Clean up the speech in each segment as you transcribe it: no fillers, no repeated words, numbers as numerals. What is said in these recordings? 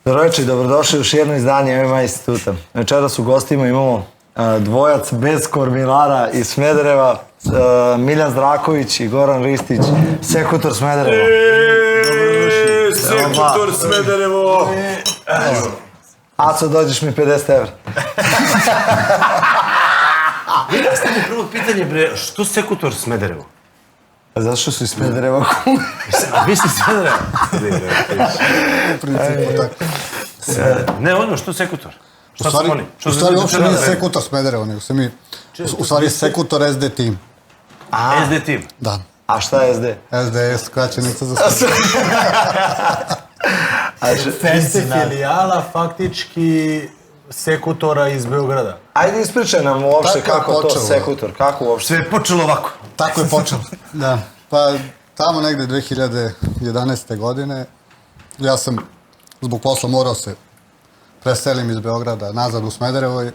Zdravče, dobrodošli u još jedno izdanje MMA instituta. Večeras u gostima imamo dvojac bez kormilara iz Smedereva, Miljan Zdraković i Goran Ristić, Sekutor Smederevo. Sekutor Smederevo! Aco, dođeš mi 50 evra. Stavim prvo pitanje, bre, što Sekutor Smederevo? Zato što su iz Smedereva. A vi ste Smederevo? U principu tako. Ne, ono, što Sekutor? Šta su oni? U stvari uopšte nije Sekutor Smederevo, nego se mi... U stvari Sekutor SD Team. SD Team? Da. A šta je SD? SDS, skraćenica za sve. Vi ste filijala faktički Sekutora iz Beograda. Ajde ispričaj nam uopšte Tako je kako to počelo. Sekutor, kako uopšte? Sve je počelo ovako. Tako je počelo. Da. Pa tamo negde 2011. godine ja sam zbog posla morao se preselim iz Beograda nazad u Smederevo i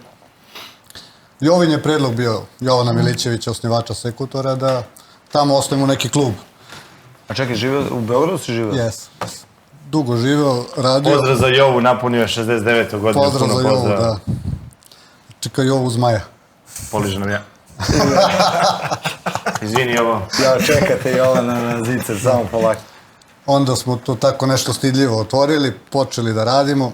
Jovin je predlog bio Jovana Milićevića, osnivača Sekutora, da tamo osnovimo neki klub. A čekaj, u Beogradu si živio? Jes. Dugo živeo, radio. Pozdrav za Jovu, napunio je 69. godinu. Pozdrav za Jovu, da. Čekaj Jovu Zmaja. Poližu nam ja. Izvini, Jovo. Ja, čekate Jovana na zicer, samo polako. Onda smo to tako nešto stidljivo otvorili, počeli da radimo.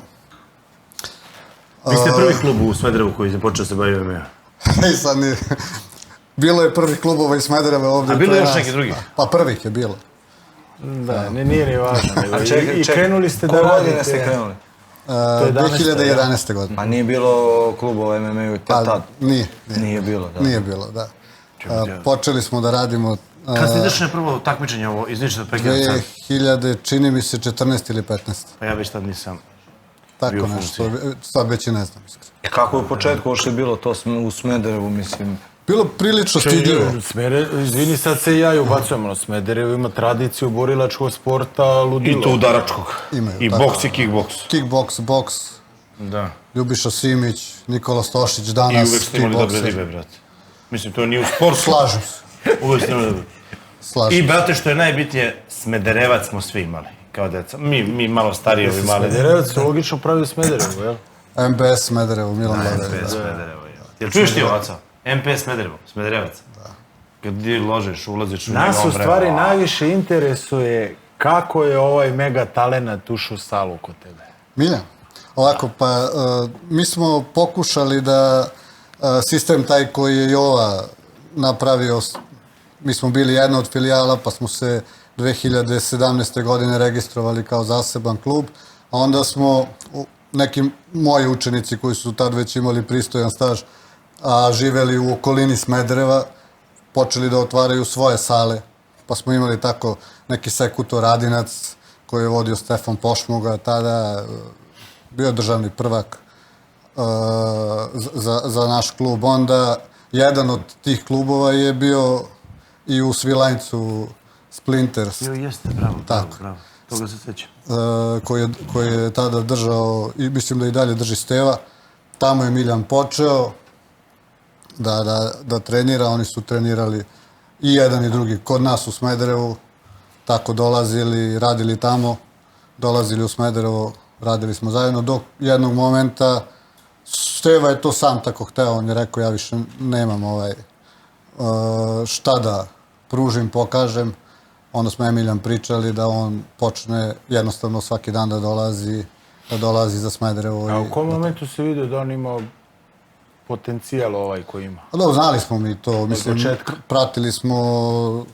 Vi ste prvi klub u Smederevu koji je počeo se baviti MMA. I sad ni... Bilo je prvih klubova iz Smedereva ovdje. A bilo je još neki drugih? Pa prvih je bilo. Da, nije ni važno. I Čekaj, krenuli ste da koje radite. godine ste krenuli? 2011. godine. Pa nije bilo klubova MMA-u tad? Nije. Nije bilo, da. Nije bilo, da. Počeli smo da radimo... Kad ste izašli na prvo takmičenje ovo, izničite da prekidam sad? 2000, čini mi se 14 ili 15. Pa ja već tad nisam. Tako Bio nešto, sad već i ne znam. Iskreno. Kako je u početku uopšte bilo to u Smederevu, mislim? Bilo prilično stidljivo. Izvini, sad se i ja ubacujemo. Smederevo ima tradiciju borilačkog sporta, ludilo. I to udaračkog. Imaju, I tako. boks i kickboks. Kickboks, boks, Da. Ljubiša Simić, Nikola Stošić, I danas uvek ste imali dobre ribe, brate. Mislim, to nije u sportu. Slažem se. Uvek ste imali dobre. Slažem I, se. brate, što je najbitnije, Smederevac smo svi imali, kao deca. Mi malo stariji ovi mali. Smederevac se logično pravi u Smederevu, jel? MBS Smederevo, Milan Bader. MPS Smederevo, jel? Jel čuješ ti ovaca? MPS Smederevo, Smederevac. Da. Kad ti ložeš, ulaziš u njega, Nas u stvari najviše interesuje kako je ovaj mega talenat ušao u salu kod tebe. Miljan, ovako, pa mi smo pokušali da sistem taj koji je Jova napravio, mi smo bili jedna od filijala, pa smo se 2017. godine registrovali kao zaseban klub, a onda smo neki moji učenici koji su tad već imali pristojan staž, a živeli u okolini Smedereva, počeli da otvaraju svoje sale, pa smo imali tako neki Sekutor Radinac koji je vodio Stefan Pošmuga, tada bio državni prvak za naš klub. Onda jedan od tih klubova je bio i u Svilajncu Splinters, Jo, jeste, bravo, bravo. Toga se sećam. koji je tada držao, i mislim da i dalje drži Steva. Tamo je Miljan počeo da trenira, oni su trenirali i jedan i drugi kod nas u Smederevu, tako dolazili, radili tamo, dolazili u Smederevo, radili smo zajedno, dok jednog momenta Steva je to sam tako hteo, on je rekao ja više nemam šta da pružim, pokažem, onda smo Emiljan pričali da on počne jednostavno svaki dan da dolazi za Smederevo. A u kom momentu se vidio da on ima potencijal ovaj koji ima? Dobro, znali smo mi to, mislim, pratili smo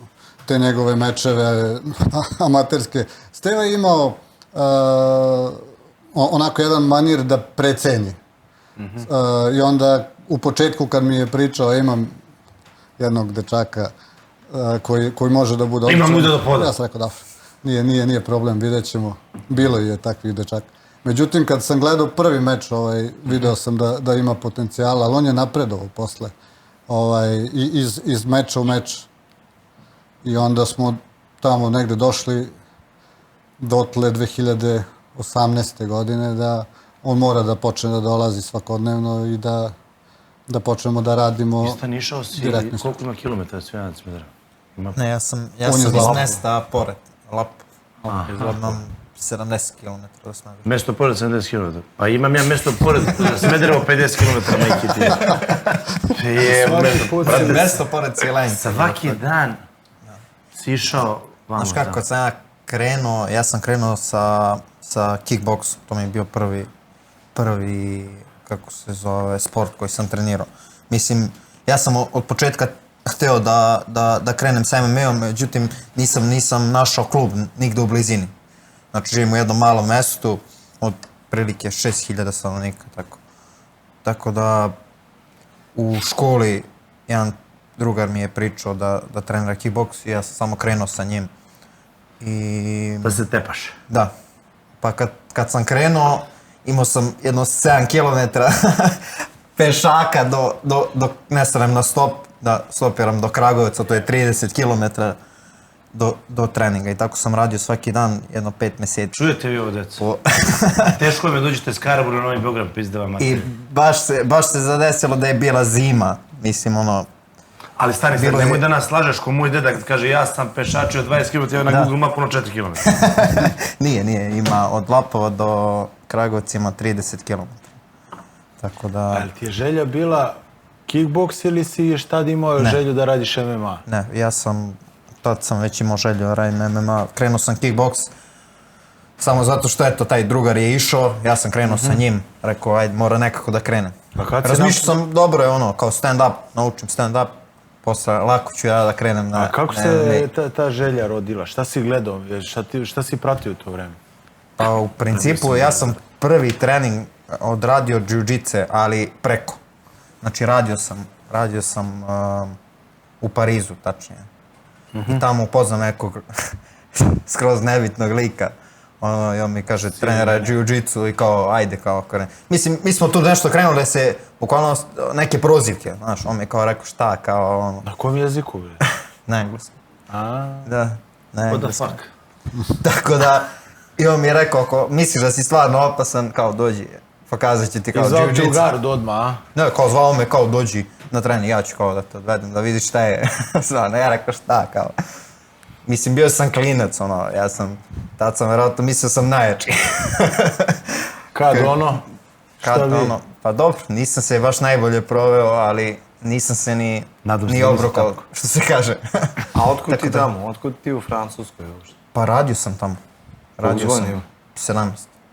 te njegove mečeve amaterske. Steva je imao onako jedan manir da preceni. I onda u početku kad mi je pričao, imam jednog dečaka koji može da bude... Imam muda da poda. Ja sam rekao da, nije problem, vidjet ćemo. Bilo je takvih dečaka. Međutim, kad sam gledao prvi meč, video sam da ima potencijala, ali on je napredovao posle. Iz meča u meč. I onda smo tamo negde došli dotle 2018. godine da on mora da počne da dolazi svakodnevno i da počnemo da radimo. Jeste išao si, koliko ima kilometara Smederevo Smederevo? Ne, ja sam iz mesta pored, Lap. Imam 70 km do Smedereva. Mesto pored 70 km. Pa imam ja mesto pored Smederevo 50 km, majke ti. Mesto pored Cijelenjca. Svaki dan si išao vamo. Znaš kako, kad sam ja sam krenuo sa kickboksom, to mi je bio prvi, kako se zove, sport koji sam trenirao. Mislim, ja sam od početka hteo da krenem sa MMA-om, međutim nisam našao klub nigde u blizini. Znači živim u jednom malom mestu od prilike 6000 stanovnika, tako. Tako da u školi jedan drugar mi je pričao da trenira kickboks i ja sam samo krenuo sa njim. I... Da se tepaš. Da. Pa kad sam krenuo, imao sam jedno 7 km pešaka dok ne stanem na stop, da stopiram do Kragujevca, to je 30 km do treninga i tako sam radio svaki dan, jedno 5 mjeseci. Čujete vi ovo, deco? Teško je me dođete s Karabura na Novi Beograd, pizdava mater. I baš se zadesilo da je bila zima, mislim ono... Ali stani sad, nemoj da nas lažeš ko moj deda kad kaže ja sam pešačio 20 km, evo na Google mapu na 4 km. Nije, ima od Lapova do Kragujevca ima 30 km. Tako da... Ali ti je želja bila kickboks ili si još tad imao želju da radiš MMA? Ne, tad sam već imao želju da radim MMA. Krenuo sam kickboks samo zato što eto, taj drugar je išao, ja sam krenuo sa njim, rekao ajde, mora nekako da krenem. Razmišljao sam, dobro je ono, kao stand-up, naučim stand-up, posle lako ću ja da krenem na... A kako se ta želja rodila? Šta si gledao? Šta si pratio u to vreme? Pa u principu ja sam prvi trening odradio jiu-jitsu, ali preko. Znači radio sam u Parizu, tačnije. I tamo upoznam nekog skroz nebitnog lika. I on mi kaže, trenera jiu-jitsu i kao, ajde, kao krenem. Mislim, mi smo tu nešto krenuli da se, bukvalno neke prozivke, znaš, on mi kao rekao šta, kao ono... Na kom jeziku? Na engleskom. A? Da, na engleskom. What the fuck? Tako da, i on mi je rekao, ako misliš da si stvarno opasan, kao dođi, pokazat ću ti kao jiu-jitsu. I zvao jiu-jitsu. gard odmah, a? Ne, kao zvao me, kao dođi na trening, ja ću kao da te odvedem, da vidiš šta je stvarno. Ja rekao šta, kao. Mislim, bio sam klinac, ono, tad sam vjerojatno mislio sam najjači. Kad ono? Pa dobro, nisam se baš najbolje proveo, ali nisam se ni obrokao, što se kaže. A otkud ti tamo? Otkud ti u Francuskoj uopšte? Pa radio sam tamo. Radio sam 17.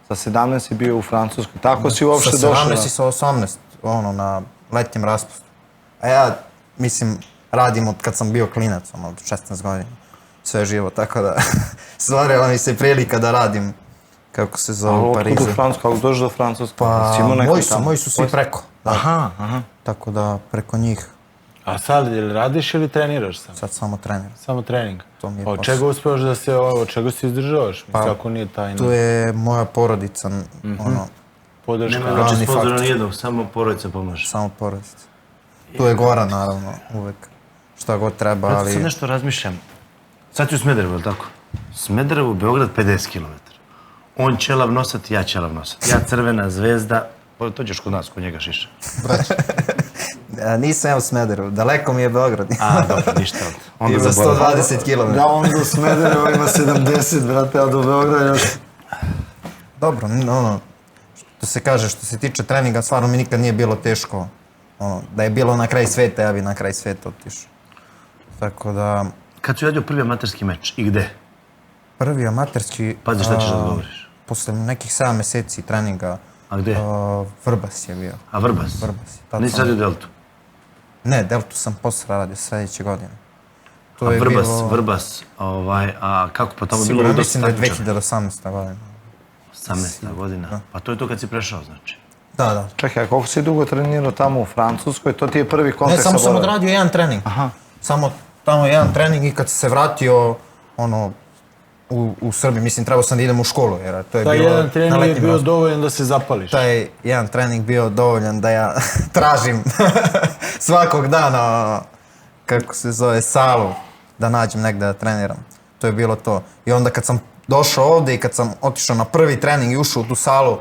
Sa 17 si bio u Francuskoj, tako si uopšte došao? Sa 17 i sa 18, ono, na letnjem raspustu. A ja, mislim, radim od kad sam bio klinac, ono, od 16 godina. Sve živo, tako da stvarila mi se prilika da radim, kako se zove, u Parizu. A otkud u Francusku, kako dođeš do Francuske? Pa, moji su svi preko. Aha. Tako da, preko njih. A sad, ili radiš ili treniraš sam? Sad samo treniram. Samo trening? To mi je od čega uspevaš da se, od čega se izdržavaš? Kako nije tajna? Tu je moja porodica, ono... Podrška. Nema veće sponzora nijednog, samo porodica pomaže. Samo porodica. Tu je Goran, naravno, uvek. Šta god treba, ali... Sad nešto razmišljam. Sad ću u Smederevu, je li tako? Smederevu, Beograd, 50 km. On ćelav nosat, ja ćelav nosat. Ja Crvena zvezda, to ćeš kod nas, kod njega šiša. Nisam ja u Smederevu, daleko mi je Beograd. A, dobro, ništa. Ima 120 km. Da, on do Smedereva ima 70, brate, a do Beograda još... Dobro, ono, što se kaže, što se tiče treninga, stvarno mi nikad nije bilo teško. Ono, da je bilo na kraj sveta, ja bi na kraj sveta otišao. Tako da... Kad si radio prvi amaterski meč i gde? Prvi amaterski... Pazi šta ćeš da odgovoriš. Posle nekih 7 meseci treninga... A gde? Vrbas je bio. A Vrbas? Vrbas. Nisi radio Deltu? Ne, Deltu sam posle radio sljedeće godine. A Vrbas, a kako pa tamo bilo sigurno dosta mislim da je takmičara? 2018. godina. 18. godina? Pa to je to kad si prešao, znači? Da. Čekaj, koliko si dugo trenirao tamo u Francuskoj, to ti je prvi kontakt Ne, sa samo sam boravkom? odradio jedan trening. Samo tamo jedan trening i kad sam se vratio, ono, u Srbiji, mislim, trebao sam da idem u školu, jer to je bilo... Taj jedan trening je bio dovoljan da se zapališ. Taj jedan trening bio dovoljan da ja tražim svakog dana, kako se zove, salu, da nađem negde da treniram. To je bilo to. I onda kad sam došao ovde i kad sam otišao na prvi trening i ušao u tu salu,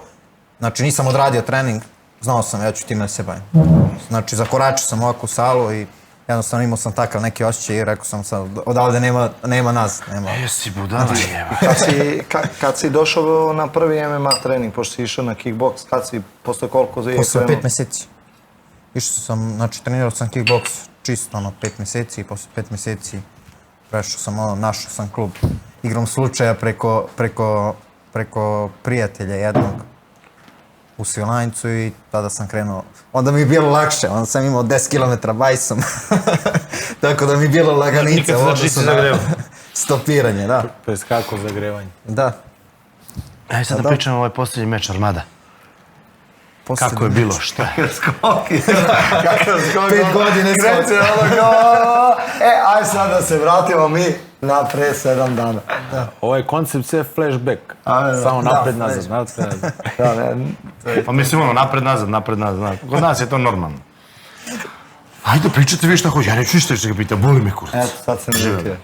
znači nisam odradio trening, znao sam, ja ću time da se bavim. Znači, zakoračio sam ovako u salu i jednostavno imao sam takav neki osjećaj i rekao sam sad, odavde nema nas. Nema. Jesi budala, jeba. Kad si došao na prvi MMA trening, pošto si išao na kickboks, posle koliko je Posle krenuo? 5 mjeseci. Išao sam, znači trenirao sam kickboks čisto 5 mjeseci i posle 5 mjeseci prešao sam, našao sam klub. Igrom slučaja preko prijatelja jednog u Svilajncu i tada sam krenuo. Onda mi je bilo lakše, onda sam imao 10 km bajsom. Tako da mi je bilo laganica Nikad u se odnosu nisi na zagrevao. stopiranje, da. To je kako zagrevanje. Da. Ajde sad da pričamo ovaj posljednji meč Armada. Kako je bilo, šta je? Skoki. Kakav skok. 5 godine Kreće ono kao... aj sad da se vratimo mi na pre 7 dana. Ovaj koncept sve flashback. Samo napred-nazad. Da, ne, Pa mislim napred nazad. Kod nas je to normalno. Ajde, pričajte vi šta hoće, ja neću ništa ga pita, boli me kurac. eto, sad sam živio.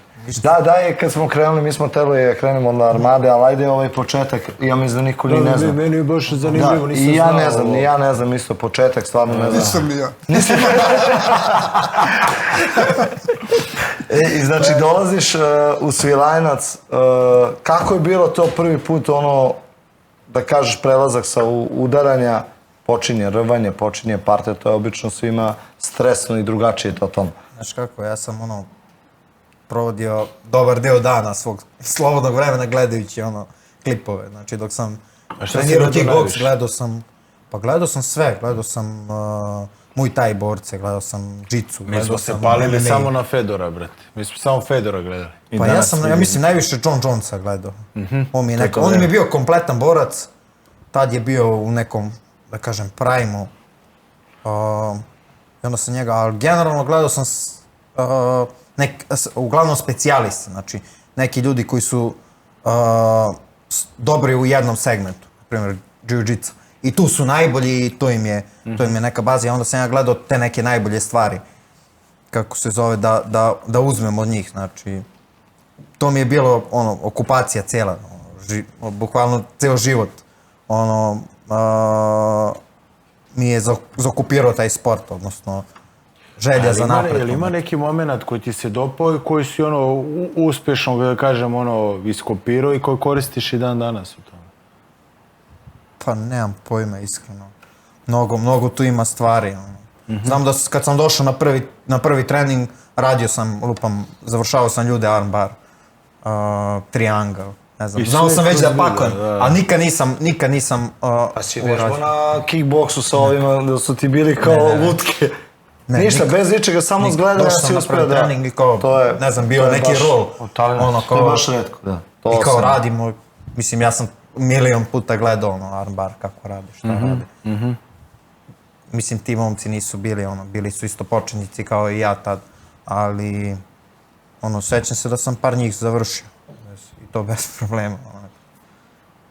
Da, kad smo krenuli, mi smo trebali da krenemo od Armade, ali ajde ovaj početak, ja mislim da niko ni ne zna. Meni je baš zanimljivo, nisam I ja znao. ni ja ne znam isto početak, stvarno ne znam. Nisam ni ja. I znači dolaziš u Svilajnac, kako je bilo to prvi put da kažeš prelazak sa udaranja, počinje rvanje, počinje parter, to je obično svima stresno i drugačije totalno. Znaš kako, ja sam provodio dobar deo dana svog slobodnog vremena gledajući klipove. Znači dok sam A šta si trenirao gledao kickboks, najviše? gledao sam sve, gledao sam Muay Thai borce, gledao sam Jitsu, Mi gledao smo se sam palili MMA. samo na Fedora, brate. Mi smo samo Fedora gledali. I Pa danas ja svi mislim najviše John Jonesa gledao. On mi je to on mi je bio kompletan borac, tad je bio u nekom, da kažem, prime-u. I onda sam njega, ali generalno gledao sam uglavnom specijaliste, znači neki ljudi koji su dobri u jednom segmentu, na primjer jiu-jitsu. I tu su najbolji i to im je neka baza i onda sam ja gledao te neke najbolje stvari, kako se zove, da uzmem od njih, znači to mi je bilo okupacija cijela, bukvalno ceo život, mi je zaokupirao taj sport, odnosno želja za napred. Jel ima neki moment koji ti se dopao i koji si uspešno, da kažem, iskopirao i koji koristiš i dan danas u tome? Pa nemam pojma, iskreno. Mnogo tu ima stvari. Znam da kad sam došao na prvi trening, radio sam, završavao sam ljude armbar, triangle, ne znam. Znao sam već da pakujem, ali nikad nisam Pa si vežbao na kickboksu sa ovima, da su ti bili kao lutke. Ništa, bez ničega, samo zgledanja si uspio da... trening i kao, ne znam, bio neki roll. To je baš retko, da. I kao radimo, mislim, ja sam milion puta gledao armbar, kako radi, šta radi. Mislim, ti momci nisu bili su isto početnici kao i ja tad, ali sećam se da sam par njih završio i to bez problema.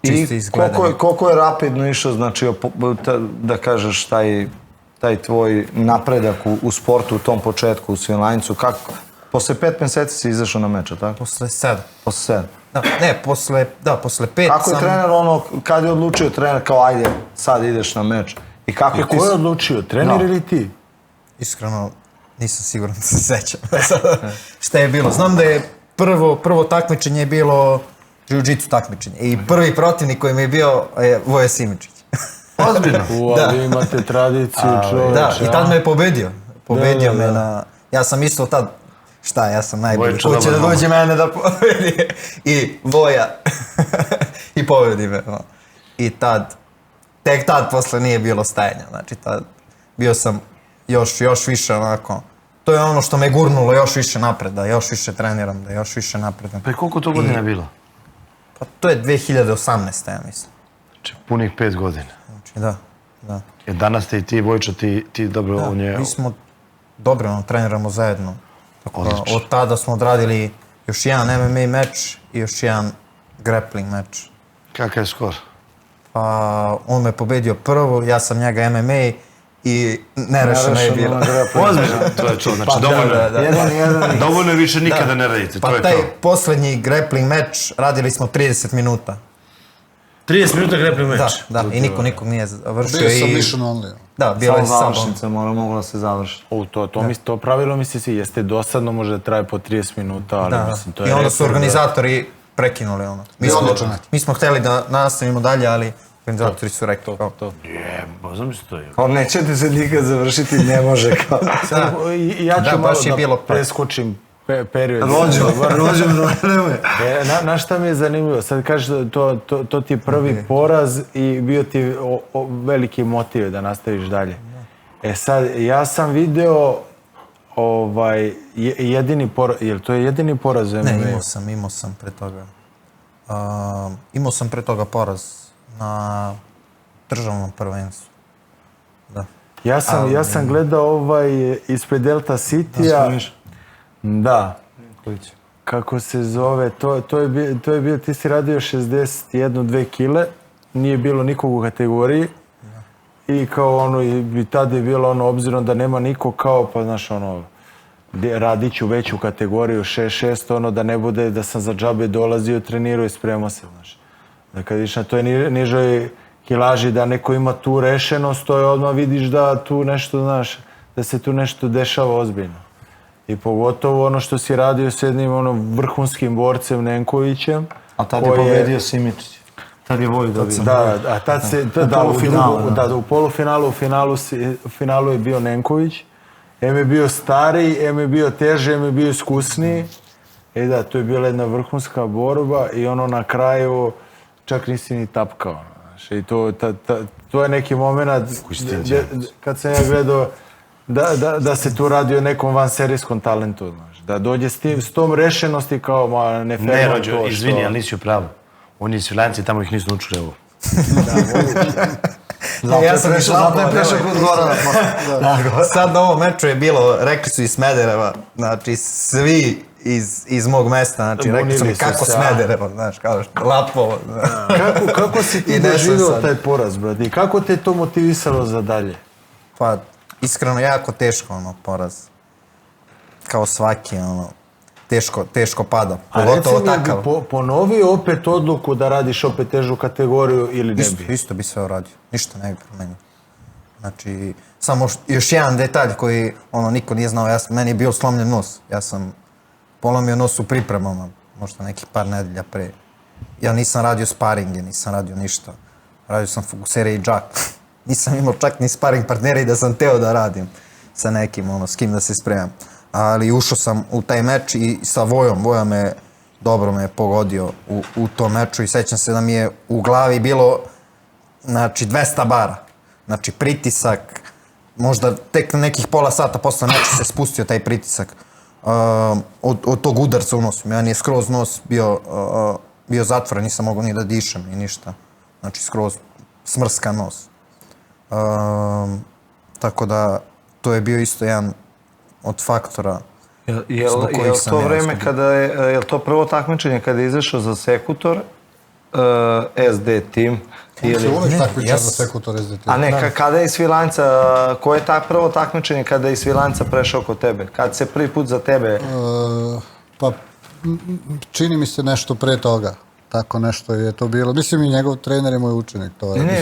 Čisto I izgledanje. koliko je rapidno išao, znači, da kažeš, taj tvoj napredak u sportu u tom početku u Svilajncu, kako? Posle 5 mjeseci si izašao na meč, tako? Posle 7. Posle 7. Ne, posle 5 Kako je trener kad je odlučio trener kao ajde, sad ideš na meč? I kako ti... Ko je odlučio, trener ili ti? Iskreno, nisam siguran da se sećam šta je bilo. Znam da je prvo takmičenje je bilo jiu-jitsu takmičenje i prvi protivnik koji mi je bio je Voja Simičić. Ozbiljno? Ali imate tradiciju, čoveče. Da, i tad me je pobedio. Pobedio me na... Ja sam mislio tad, ja sam najbolji. Ko će da dođe mene da pobedi? I Voja. I pobedi me. I tek tad posle nije bilo stajanja. Znači tad bio sam još više onako... To je ono što me gurnulo još više napred, da još više treniram, da još više napredam. Pa i koliko to godina je bilo? Pa to je 2018. ja mislim. Znači, punih 5 godina. Znači, da. Jer danas ste i ti, Vojča, ti dobro u nje... Mi smo dobro treniramo zajedno. Odlično. Od tada smo odradili još jedan MMA meč i još jedan grappling meč. Kakav je skor? Pa on me pobedio prvo, ja sam njega MMA i nerešeno je bilo. Ozbiljno, to je to. Znači, dovoljno je više nikada ne radite, to Pa je taj to. posljednji grappling meč radili smo 30 minuta. 30 minuta grepli meč. Da, i niko nikog nije završio. Bio sam i- mission only. Da, bilo je Samo samo završnica, mogla se završiti. To pravilo mi se svi, jeste dosadno, može da traje po 30 minuta, ali Da, mislim, to je i onda su rekord, da. organizatori prekinuli ono. Mi smo hteli da nastavimo dalje, ali organizatori su rekli kao to. Jebo, znam se to je. Kao nećete se nikad završiti, ne može kao. Ja ću Da, malo baš je da bilo preskočim period. Rođen, nemoj. Na šta mi je zanimljivo, sad kažeš to ti je prvi poraz i bio ti veliki motiv da nastaviš dalje. Sad, ja sam video jedini poraz, jel to je jedini poraz u MMA? Ne, imao sam pre toga. Imao sam pre toga poraz na državnom prvenstvu. Da. Ja sam gledao ispred Delta City-a. Da. Kako se zove, to je bio, ti si radio 61-2 kile, nije bilo nikog u kategoriji. I kao ono, i tad je bilo ono, obzirom da nema nikog kao, pa znaš ono, radit ću veću kategoriju, 6-6, ono, da ne bude da sam za džabe dolazio, trenirao i spremao se, znaš. Da kad vidiš na toj nižoj kilaži da neko ima tu rešenost, to je odmah vidiš da tu nešto, znaš, da se tu nešto dešava ozbiljno. I pogotovo ono što si radio s jednim ono, vrhunskim borcem Nenkovićem. A tad je pobedio Simičić. Tad je Voj dobio. Da, a tad se, u polufinalu, u finalu je bio Nenković. Em je bio stariji, em je bio teži, em je bio iskusniji. Da, to je bila jedna vrhunska borba i ono na kraju čak nisi ni tapkao. Znaš, i to je neki moment kad sam ja gledao da se tu radi o nekom vanserijskom talentu, znaš. Da dođe s tom rešenosti kao, ma, ne Ne, Rođo, izvini, ali nisi u pravu. Oni Sviljanci tamo ih nisu naučili ovo. Ja sam Zato je prešao kod Gorana. Sad na ovom meču je bilo, rekli su iz Smedereva, znači svi iz mog mesta, znači rekli su mi kako Smederevo, znaš, kao što Lapovo. Kako si ti doživio taj poraz, brad? I kako te to motivisalo za dalje? Pa, iskreno, jako teško, ono, poraz. Kao svaki, ono, teško pada, pogotovo takav. A ponovi opet odluku da radiš opet težu kategoriju ili ne bi? Isto bi sve uradio, ništa ne bi promenio. Znači, samo još jedan detalj koji, ono, niko nije znao, meni je bio slomljen nos. Ja sam polomio nos u pripremama, možda nekih par nedelja pre. Ja nisam radio sparinge, nisam radio ništa. Radio sam fokusere i džak. Nisam imao čak ni sparing partnera i da sam teo da radim sa nekim, ono, s kim da se spremam. Ali ušao sam u taj meč i sa Vojom. Voja dobro me pogodio u tom meču i sećam se da mi je u glavi bilo, znači, 200 bara. Znači, pritisak, možda tek na nekih pola sata posle meča se spustio taj pritisak od tog udarca u nosu. Meni je skroz nos bio zatvoren, nisam mogao ni da dišem i ništa. Znači, skroz smrskan nos. Tako da, to je bio isto jedan od faktora zbog kojih sam ja izgubio. Je li to prvo takmičenje kada je izašao za Sekutor, SD tim? On se uvek takmiča za Sekutor SD tim. A ne, kada je iz Svilajnca, koje je prvo takmičenje kada je iz Svilajnca prešao kod tebe? Kad se prvi put za tebe? Pa, čini mi se nešto pre toga. Tako nešto je to bilo. Mislim i njegov trener je moj učenik.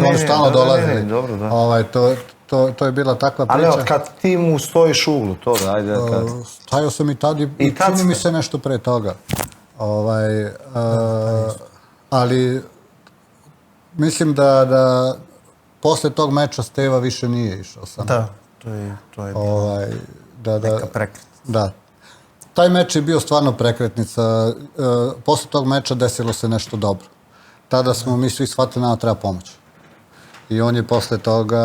Oni stalno dolazili. Dobro, da. To je bila takva priča. Ali kad ti mu stojiš u uglu, to da, ajde. Stajao sam i tad i čini mi se nešto pre toga. Ali mislim da posle tog meča Steva više nije išao sam. Da, to je bilo neka prekretnica. Da. Taj meč je bio stvarno prekretnica. Posle tog meča desilo se nešto dobro. Tada smo mi svi shvatili da treba pomoć. I on je posle toga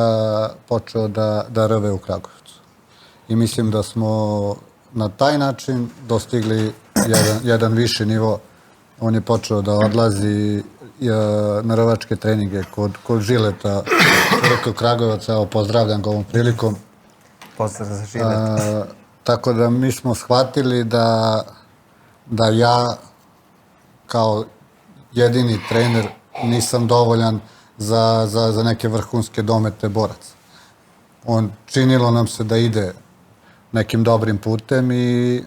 počeo da rve u Kragujevcu. I mislim da smo na taj način dostigli jedan viši nivo. On je počeo da odlazi na rvačke treninge kod Žileta, kod Kragujevaca. Evo, pozdravljam ga ovom prilikom. Pozdrav za Žileta. Tako da mi smo shvatili da ja kao jedini trener nisam dovoljan za neke vrhunske domete boraca. Činilo nam se da ide nekim dobrim putem i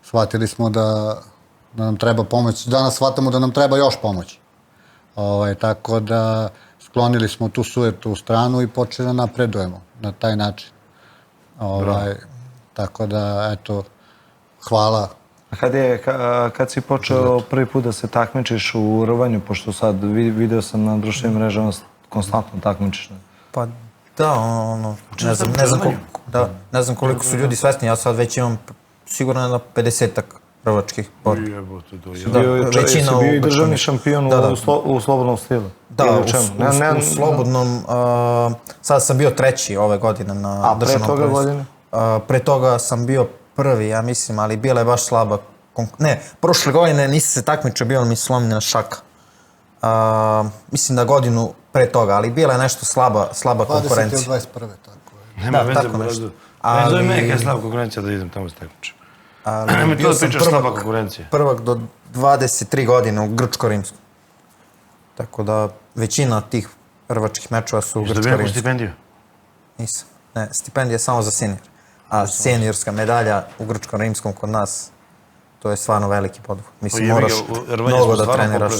shvatili smo da nam treba pomoć. Danas shvatamo da nam treba još pomoći. Tako da sklonili smo tu sujetu u stranu i počeli da napredujemo na taj način. Tako da, eto, hvala. Kad si počeo prvi put da se takmičiš u rvanju, pošto sad video sam na društvenim mrežama konstantno takmičiš? Pa da, ne znam koliko su ljudi svesni, ja sad već imam sigurno na 50-ak rvačkih borbi. Većina bio i državni šampion u slobodnom stilu? Da, u slobodnom, sad sam bio treći ove godine na državnom prvenstvu. A pre toga godine? Pre toga sam bio prvi, ja mislim, ali bila je baš slaba. Ne, prošle godine nisam se takmičio, bila mi slomljena šaka. Mislim da godinu pre toga, ali bila je nešto slaba konkurencija. 20 ili 21. tako je. Nema veze, bradu. Ne zove me neka slaba konkurencija da idem tamo se takmičim. Ajme to da pričaš slaba konkurencija. Prvak do 23 godine u Grčko-Rimskom. Tako da većina tih rvačkih mečeva su u Grčko-Rimskom. Dobio neku stipendiju? Nisam. Ne, stipendija je samo za senior. A seniorska medalja u Grčko-Rimskom kod nas, to je stvarno veliki poduhvat. Mislim, moraš mnogo da treniraš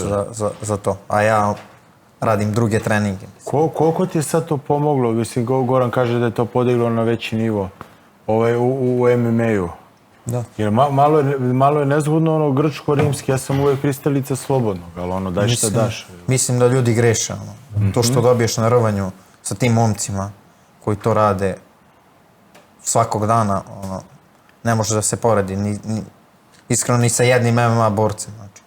za to. A ja radim druge treninge. Koliko ti je sad to pomoglo? Mislim, Goran kaže da je to podiglo na veći nivo u MMA-u. Da. Jer malo je nezgodno ono grčko-rimski, ja sam uvijek pristalica slobodnog, ali ono daj šta daš. Mislim da ljudi greše. To što dobiješ na rvanju sa tim momcima koji to rade svakog dana, ne može da se poredi iskreno ni sa jednim MMA borcem. Znači,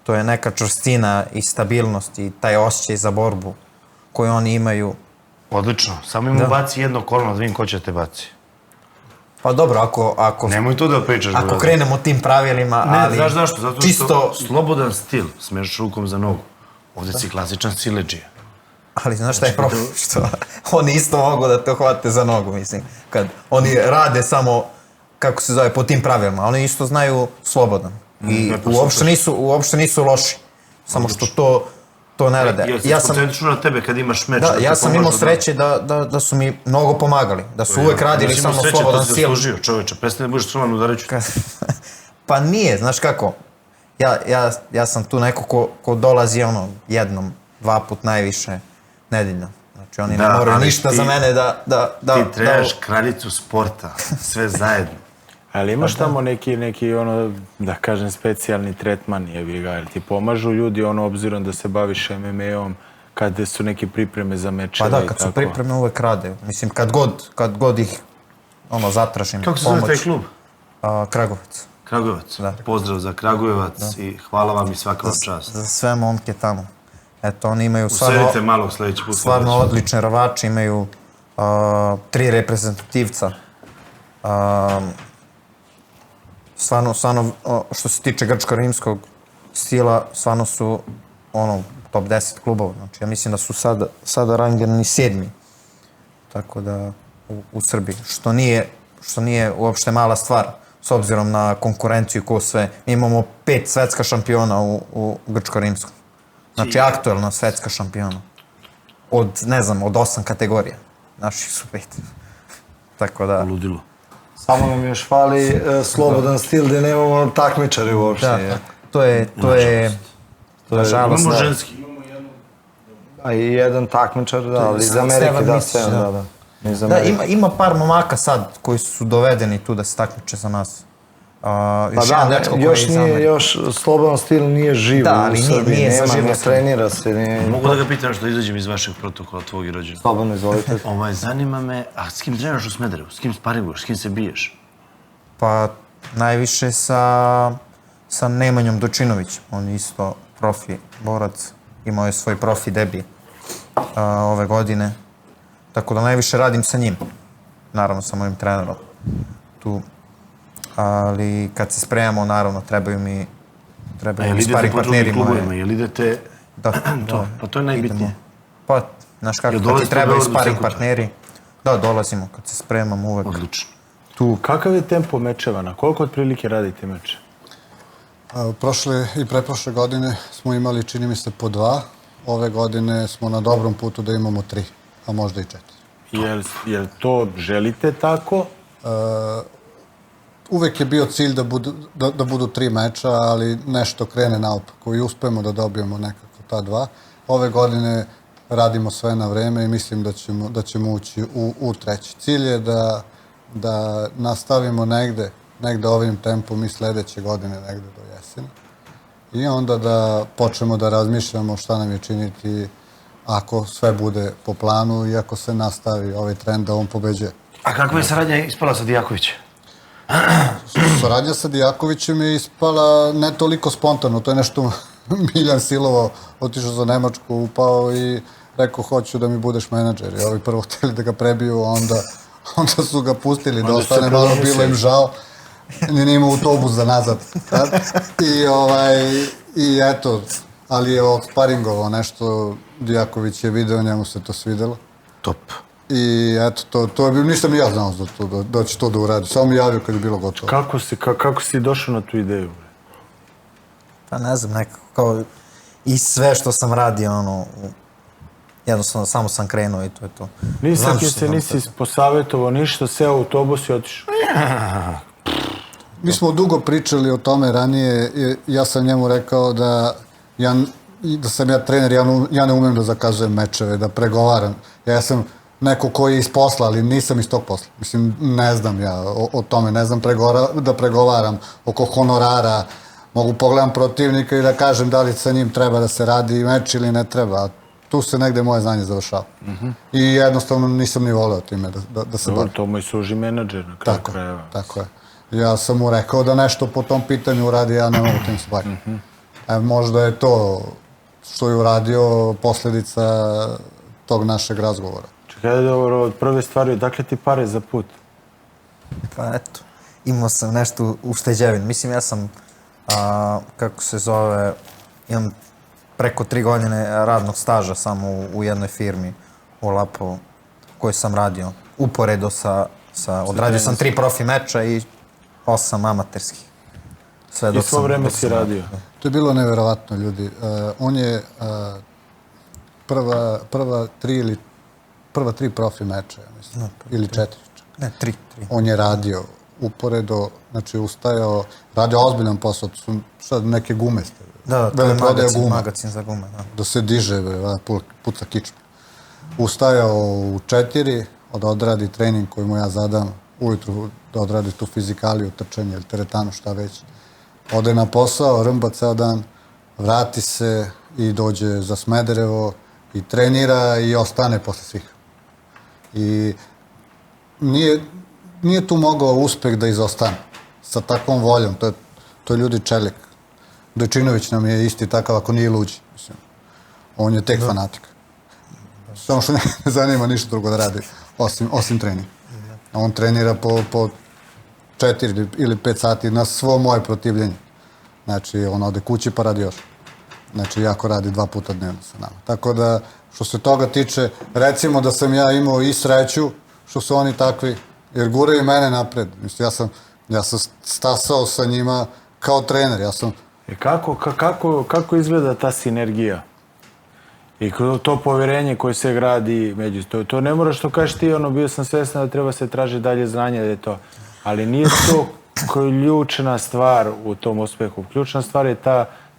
to je neka čvrstina i stabilnost i taj osjećaj za borbu koju oni imaju. Odlično, samo im baci jedno koleno da vidim ko će te baci. Pa dobro, ako... Nemoj to da pričaš. Ako krenemo tim pravilima, ali... Ne, znaš zašto? Zato što slobodan stil, smeš rukom za nogu. Ovdje si klasičan siledžija. Ali znaš šta je problem? Što oni isto mogu da te hvate za nogu, mislim. Kad oni rade samo, kako se zove, po tim pravilima. Oni isto znaju slobodan. I uopšte nisu loši. Samo što to ne rade. Ja sam koncentričan na tebe kad imaš meč. Da, ja sam imao sreće da su mi mnogo pomagali. Da su uvek radili samo slobodan stil. Ja sam imao sreće, to si zaslužio, čoveče. Prestani da budeš slobodan udarajuću. Pa nije, znaš kako. Ja sam tu neko ko dolazi jednom, 2 put najviše nedeljno. Znači oni ne moraju ništa za mene da... Ti trebaš kraljicu sporta, sve zajedno. Ali imaš tamo neki da kažem, specijalni tretman, jebi ga, jer ti pomažu ljudi, obzirom da se baviš MMA-om, kada su neke pripreme za mečeve i tako? Pa da, kad su pripreme uvek rade. Mislim, kad god ih zatražim pomoć. Kako se zove taj klub? Kragujevac. Kragujevac. Pozdrav za Kragujevac i hvala vam i svaka vam čast. Za sve momke tamo. Eto, oni imaju usedite malo sljedeći put. Stvarno odlične rvače, imaju 3 reprezentativca. Stvarno, što se tiče grčko-rimskog stila, stvarno su top 10 klubova. Znači, ja mislim da su sada rangirani 7. Tako da, u Srbiji. Što nije uopšte mala stvar, s obzirom na konkurenciju ko sve. Mi imamo 5 svetska šampiona u grčko-rimskom. Znači, aktuelna svetska šampiona. Od 8 kategorija. Naši su 5. Tako da... Ludilo. Samo nam još fali slobodan stil gdje nemamo takmičari uopšte. Da, to je... Nažalost, imamo ženski. A i jedan takmičar, da, ali iz Amerike, da, Stevan, da. Da, ima par momaka sad koji su dovedeni tu da se takmiče za nas. Pa da, još slobodan stil nije živo u Srbiji, ne trenira se. Mogu da ga pitam što izađem iz vašeg protokola, tvog i rođena? Slobodno, izvolite. Zanima me, a s kim treniraš u Smederevu? S kim sparinguješ? S kim se biješ? Pa najviše sa Nemanjom Dočinovićem. On je isto profi borac. Imao je svoj profi debi ove godine. Tako da najviše radim sa njim. Naravno sa mojim trenerom. Tu. Ali kad se spremamo, naravno, trebaju mi sparing partneri moji. Jel idete... Da. Pa to je najbitnije. Pa, znaš kako, kad ti trebaju sparing partneri, da, dolazimo, kad se spremamo uvek. Odlično. Kakav je tempo mečeva? Na koliko otprilike radite meče? Prošle i preprošle godine smo imali, čini mi se, po 2. Ove godine smo na dobrom putu da imamo 3, a možda i 4. Jel to želite tako? Uvek je bio cilj da budu 3 meča, ali nešto krene naopako i uspemo da dobijemo nekako ta dva. Ove godine radimo sve na vreme i mislim da ćemo ući u treći. Cilj je da nastavimo negde ovim tempom i sledeće godine, negde do jeseni. I onda da počnemo da razmišljamo šta nam je činiti ako sve bude po planu i ako se nastavi ovaj trend da on pobeđuje. A kakva je saradnja ispala sa Dijakovićem? Saradnja sa Dijakovićem je ispala ne toliko spontano, to je nešto Miljan silovao, otišao za Nemačku, upao i rekao hoću da mi budeš menadžer. I ovi prvo htjeli da ga prebiju, onda su ga pustili da ostane, malo bilo im žao. Nije imao autobus za nazad. I eto, ali je sparingovao nešto, Dijaković je video, njemu se to svidelo. Top. I eto, to je bilo, nisam ja znao da će to da uradi, samo mi javio kad je bilo gotovo. Kako si došao na tu ideju? Pa ne znam, nekako kao i sve što sam radio, jednostavno samo sam krenuo i to je to. Nisi posavjetovao ništa, seo u autobus i otišao. Mi smo dugo pričali o tome ranije, ja sam njemu rekao da sam ja trener, ja ne umem da zakazujem mečeve, da pregovaram. Ja sam neko koji je iz posla, ali nisam iz tog posla. Mislim, ne znam ja o tome, ne znam da pregovaram oko honorara. Mogu pogledam protivnika i da kažem da li sa njim treba da se radi meč ili ne treba. Tu se negde moje znanje završava. I jednostavno nisam ni voleo time da se bavim. To mu je služi menadžer na kraju krajeva. Tako je. Ja sam mu rekao da nešto po tom pitanju uradi, ja ne mogu tim se bavim. Možda je to što je uradio posledica tog našeg razgovora. Čekaj, dobro, od prve stvari, odakle ti pare za put? Pa eto, imao sam nešto ušteđevin. Mislim, ja sam, kako se zove, imam preko 3 godine radnog staža samo u jednoj firmi u Lapovu koju sam radio. Uporedo odradio sam 3 profi meča i 8 amaterskih. I svo vreme si radio? To je bilo neverovatno, ljudi. On je prva 3 profi meča, ja mislim, ili 4. Ne, 3. On je radio uporedo, znači ustajao, radio ozbiljan posao, to su sad neke gume. Da, to je magazin za gume. Da se diže, puca kičma. Ustajao u 4, da odradi trening koji mu ja zadam, ujutru da odradi tu fizikaliju, trčanje ili teretanu, šta već. Ode na posao, rmba ceo dan, vrati se i dođe za Smederevo i trenira i ostane posle svih. I nije tu mogao uspeh da izostane sa takvom voljom. To je ljudi čelik. Dojčinović nam je isti takav ako nije luđi. On je tek fanatik. Samo što ne zanima ništa drugo da radi, osim treninga. On trenira po 4 ili 5 sati na svo moje protivljenje. Znači, on ode kući pa radi još. Znači, jako radi 2 puta dnevno sa nama. Tako da, što se toga tiče, recimo da sam ja imao i sreću što su oni takvi, jer guraju mene napred. Mislim, ja sam stasao sa njima kao trener. Kako izgleda ta sinergija? I to povjerenje koje se gradi među... To ne moraš što kažeš ti, bio sam svjesna da treba se traži dalje znanje, da je to. Ali nije to ključna stvar u tom uspjehu. Ključna stvar je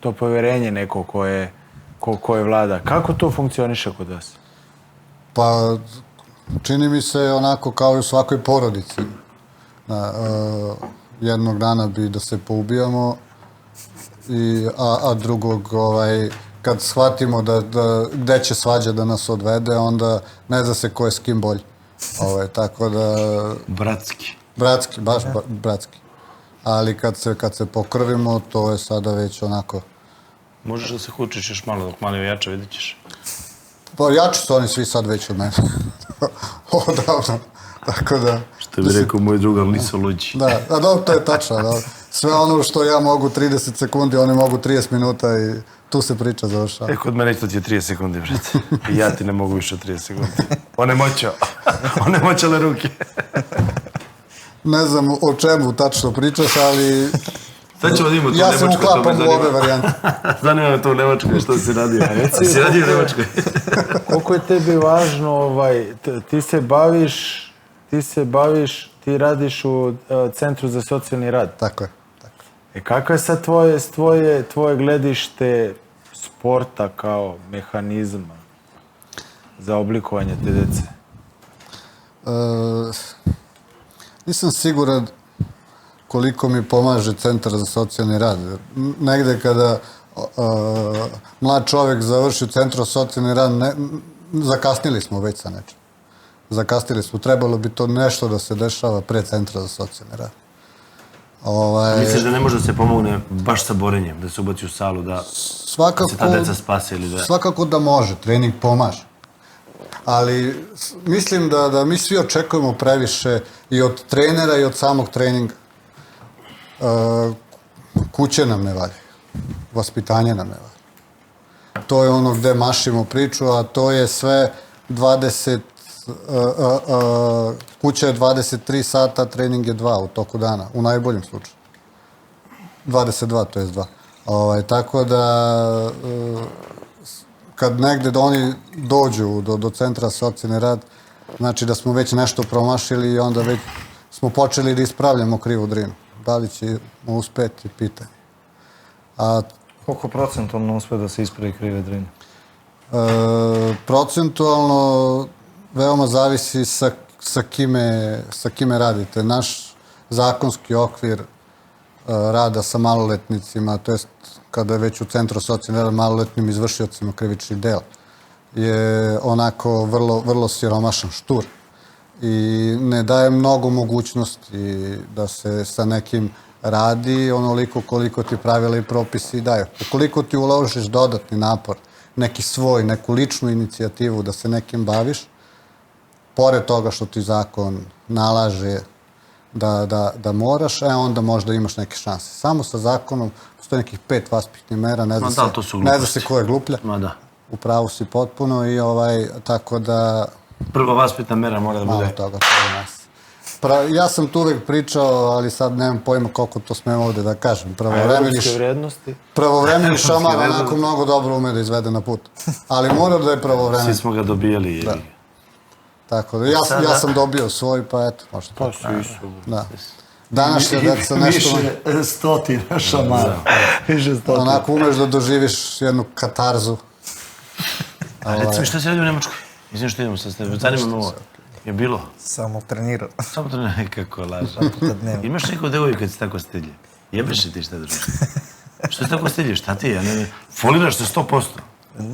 to povjerenje neko koje vlada. Kako to funkcioniše kod vas? Pa, čini mi se onako kao i u svakoj porodici. Jednog dana bi da se poubijamo, a drugog, kad shvatimo gde će svađa da nas odvede, onda ne zna se ko je s kim bolji. Tako da... Bratski. Bratski, baš bratski. Ali kad se pokrvimo, to je sada već onako... Možeš da se hučiš još malo, dok malo jače, vidit ćeš. Pa jači su oni svi sad već od mene. Odavno. Tako da... Što bi rekao moj drug, ali nisu luđi. Da, dobro, to je tačno. Sve ono što ja mogu 30 sekundi, oni mogu 30 minuta i tu se priča završava. Kod mene isto ti je 30 sekundi, brate. I ja ti ne mogu više od 30 sekundi. Onemoćale ruke. Ne znam o čemu tačno pričaš, ali... Sad ćemo da imamo tu ja se Nemačku, uklapam u ove varijante. Zanima me to u Nemačkoj, što si radio? Si radio u Nemačkoj? Koliko je tebi važno, ti radiš u Centru za socijalni rad. Tako je. Kako je sad tvoje gledište sporta kao mehanizma za oblikovanje te dece? Nisam siguran koliko mi pomaže Centar za socijalni rad. Negde kada mlad čovjek završi u Centru za socijalni rad, zakasnili smo već sa nečim. Zakasnili smo. Trebalo bi to nešto da se dešava pre Centra za socijalni rad. Misliš da ne može da se pomogne baš sa borenjem, da se ubaci u salu, da se ta deca spase ili da... Svakako da može, trening pomaže. Ali mislim da mi svi očekujemo previše i od trenera i od samog treninga. Kuće nam ne valja, vaspitanje nam ne valja. To je ono gde mašimo priču, a to je sve 20, kuća je 23 sata, trening je 2 u toku dana, u najboljem slučaju. 22, to je 2. Tako da, kad negde da oni dođu do Centra socijalni rad, znači da smo već nešto promašili i onda već smo počeli da ispravljamo krivu drinu. Da li ćemo uspeti, pitanje. Koliko procentualno uspe da se ispravi krive drine? Procentualno veoma zavisi sa kime radite. Naš zakonski okvir rada sa maloletnicima, to jest kada je već u Centru socijalni rad maloletnim izvršiocima krivičnih dela, je onako vrlo siromašan, štur. I ne daje mnogo mogućnosti da se sa nekim radi onoliko koliko ti pravila i propisi daju. Ukoliko ti uložiš dodatni napor, neki svoj, neku ličnu inicijativu da se nekim baviš, pored toga što ti zakon nalaže da moraš, onda možda imaš neke šanse. Samo sa zakonom postoji nekih 5 vaspitnih mera, ne zna se ko je gluplja. U pravu si potpuno i tako da... Prva vaspitna mera mora da bude... Malo toga, to je nas. Ja sam tu uvek pričao, ali sad nemam pojma koliko to smem ovde da kažem. Pravovremeni šamar onako mnogo dobro ume da izvede na put. Ali mora da je pravovremeni. Svi smo ga dobijali. Tako da, ja sam dobio svoj, pa eto, možda. Pa svi su. Današnja deca nešto... Više stotina šamara. Onako umeš da doživiš jednu katarzu. A reci mi šta se radi u Nemačkoj? Mislim što idemo sa tebe. Zanima me ovo. Je bilo? Samo trenirao. Samo trenirao, kako laža. Imaš neko devojku kad si tako stilje? Jebeš li ti šta druži? Što si tako stilje? Šta ti je? Foliraš se 100%.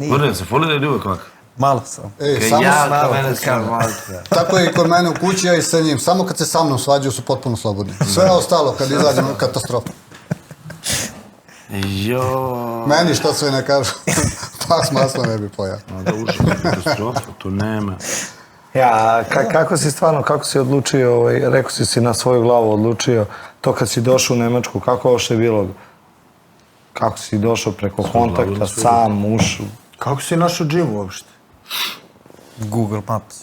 Gordon, se folira ili uvek ovako? Malo sam. Tako je i kod mene u kući, ja i sa njim. Samo kad se sa mnom svađaju su potpuno slobodni. Sve ostalo kad izađemo katastrofa. Meni što sve ne kažu, pa s maslom ne bi pojao. Da ušao katastrofa, tu nema. Kako si stvarno, kako si odlučio, rekao si na svoju glavu odlučio, to kad si došao u Nemačku, kako ovo što je bilo? Kako si došao preko kontakta, sam, ušao? Kako si našao džim uopšte? Google Maps.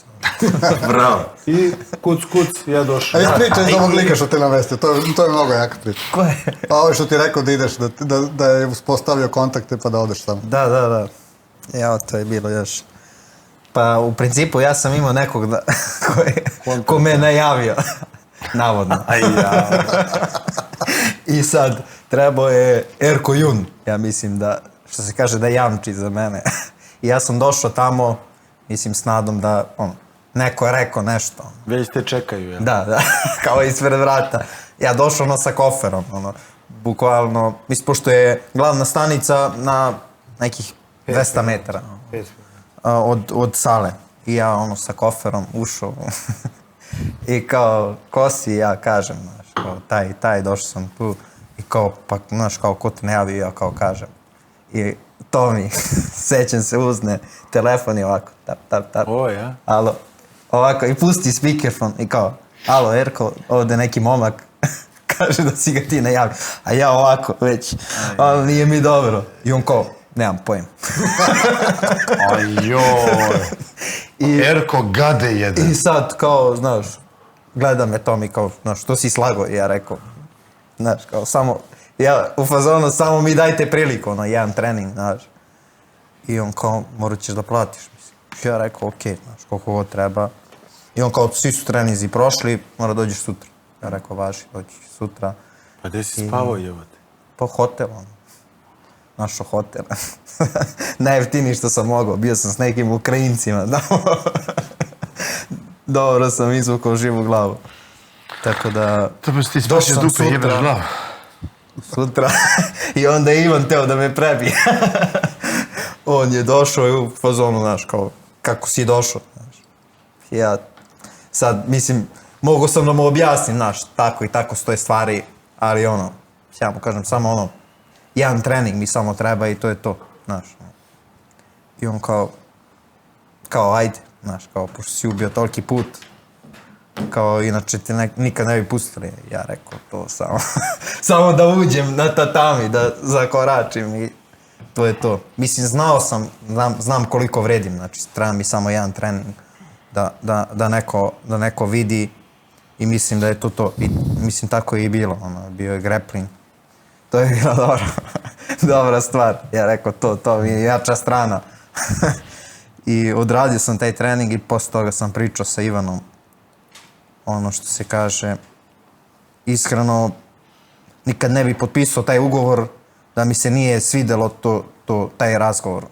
Bravo. I kuc, ja došao. A ispričaj iz ovog lika što te naveste, to je mnogo jaka priča. Ko je? Pa ovo što ti rekao da ideš, da je uspostavio kontakte pa da odeš tamo. Da. Evo, to je bilo još. Pa u principu ja sam imao nekog ko me je najavio. Navodno. I sad, trebao je Erko Jun, ja mislim da, što se kaže, da jamči za mene. I ja sam došao tamo, mislim, s nadom da, neko je rekao nešto. Već te čekaju, ja? Da, kao ispred vrata. Ja došao sa koferom, bukvalno, mislim, pošto je glavna stanica na nekih 200 metara od sale. I ja, sa koferom ušao. I kao, ko si, ja kažem, taj, došao sam tu. I kao, pa, znaš, kao, ko te ne javi, ja kao kažem. I to mi, sećam se, uzne telefon i ovako, tap. O, ja? Alo, ovako, i pusti speakerfon i kao, alo, Erko, ovde neki momak, kaže da si ga ti najavio. A ja ovako, već, ali nije mi dobro. I on kao, nemam pojma. Erko gade jedan. I sad, kao, znaš, gleda me to mi kao, znaš, što si slago? I ja rekao, znaš, kao, samo, ja u fazonu, samo mi dajte priliku, jedan trening, znaš. I on kao, morat ćeš da platiš, mislim. Ja rekao, okej, znaš, koliko god treba. I on kao, svi su treninzi prošli, mora dođeš sutra. Ja rekao, važi, dođeš sutra. Pa gde si spavao, jevate? Po hotel, našao hotel. Najjeftiniji što sam mogao, bio sam s nekim Ukrajincima. Dobro sam izvukao živu glavu. Tako da... To bi ti došao spasio sam dupe, jebeš sutra. glavu. Sutra. I onda je Ivan teo da me prebije. On je došao i u fazonu, znaš, kao, kako si došao, znaš. Ja sad, mislim, mogu sam da mu objasnim, znaš, tako i tako stoje stvari, ali ono, ja mu kažem, samo ono, jedan trening mi samo treba i to je to, znaš. I on kao ajde, znaš, kao, pošto si ubio toliki put, kao, inače te nikad ne bi pustili. Ja rekao, to samo, samo da uđem na tatami, da zakoračim i to je to. Mislim, znam koliko vredim, znači, treba mi samo jedan trening da neko vidi i mislim da je to to. I, mislim, tako je i bilo, ono, bio je grappling. To je bila dobra stvar. Ja rekao, to mi je jača strana. I odradio sam taj trening i posle toga sam pričao sa Ivanom. Ono što se kaže, iskreno, nikad ne bi potpisao taj ugovor da mi se nije svidelo taj razgovor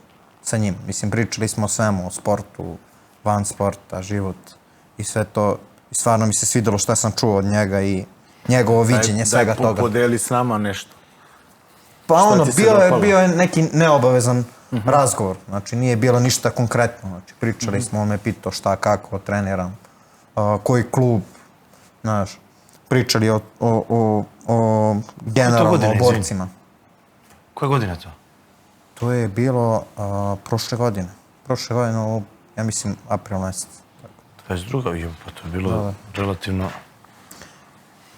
sa njim. Mislim, pričali smo o svemu, o sportu, van sporta, život i sve to. I stvarno mi se svidelo šta sam čuo od njega i njegovo viđenje svega toga. Daj podeli s nama nešto. Pa ono, ti se dopalo? bio je neki neobavezan razgovor. Znači, nije bilo ništa konkretno. Znači, pričali smo, on me pitao šta, kako, treniram, koji klub, znaš, pričali o generalno o borcima. Koja godina je to? To je bilo prošle godine. Prošle godine, ja mislim, april mjesec. 22. Pa to je bilo relativno...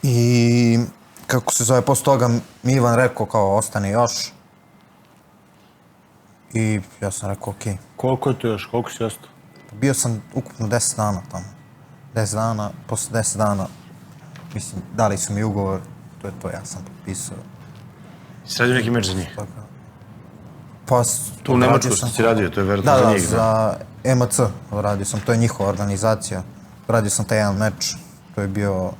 I kako se zove, posle toga mi Ivan rekao kao ostane još. I ja sam rekao okej. Koliko je to još? Koliko si ostao? Bio sam ukupno 10 dana tamo. 10 dana, posle 10 dana, mislim, dali su mi ugovor, to je to, ja sam potpisao. Si radio neki meč za njih? Pa, Tu u Nemačku što si radio, to je vjerojatno za njih, za EMC radio sam, to je njihova organizacija. Radio sam taj jedan meč, to je bio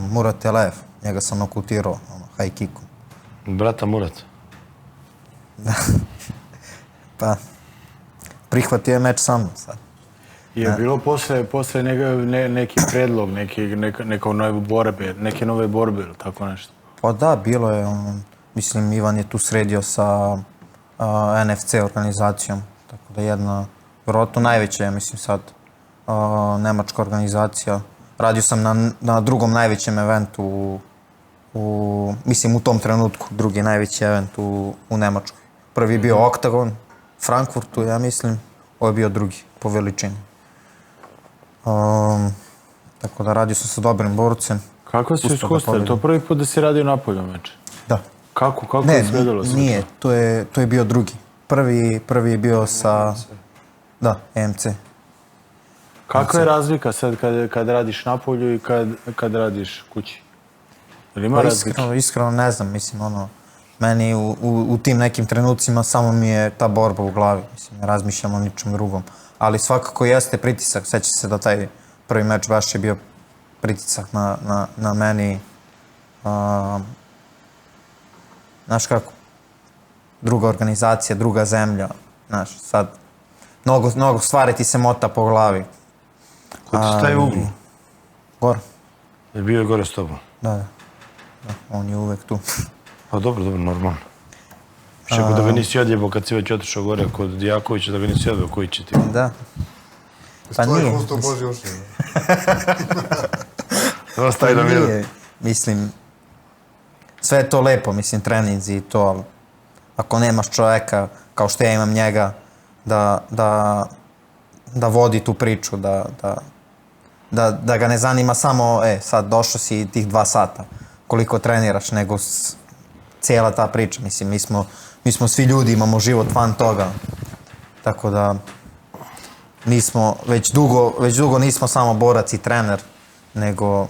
Murat Elev, njega sam nokautirao, high kickom. Brata Murat. Pa, prihvatio je meč sa mnom sad. Je bilo posle neki predlog, neke nove borbe ili tako nešto? Pa da, bilo je, mislim, Ivan je tu sredio sa NFC organizacijom, tako da jedna, vjerojatno najveća je, mislim sad, nemačka organizacija. Radio sam na drugom najvećem eventu, mislim u tom trenutku, drugi najveći event u Nemačkoj. Prvi je bio Oktagon, Frankfurtu, ja mislim, ovo je bio drugi po veličini. Tako da radio sam sa dobrim borcem. Kako si iskustvo? To prvi put da si radio napolju meč? Da. Kako je izgledalo? Ne, nije, to je bio drugi. Prvi je bio sa... Da, EMC. Kakva je razlika sad kad radiš napolju i kad radiš kući? Ili ima razlike? Iskreno ne znam, mislim, meni u tim nekim trenucima samo mi je ta borba u glavi, mislim, ne razmišljam o ničem drugom. Ali svakako jeste pritisak, sjeća se da taj prvi meč baš je bio pritisak na meni. Znaš kako, druga organizacija, druga zemlja, znaš, sad, mnogo stvari ti se mota po glavi. Ko ti staje u uglu? Gore. Je bio je gore s tobom? Da, on je uvek tu. Pa dobro, normalno. Više ako da ga nisi odjebao kad si već otišao gore kod Dijakovića, da ga nisi odjebao, koji će ti? Da. Pa nije. Usto Boži uši. Ostaje na miru. Mislim, sve je to lepo, mislim, treninzi i to, ali ako nemaš čoveka, kao što ja imam njega, da vodi tu priču, da ga ne zanima samo, sad došao si tih 2 sata, koliko treniraš, nego cijela ta priča. Mislim, mi smo svi ljudi, imamo život van toga. Tako da, već dugo nismo samo borac i trener, nego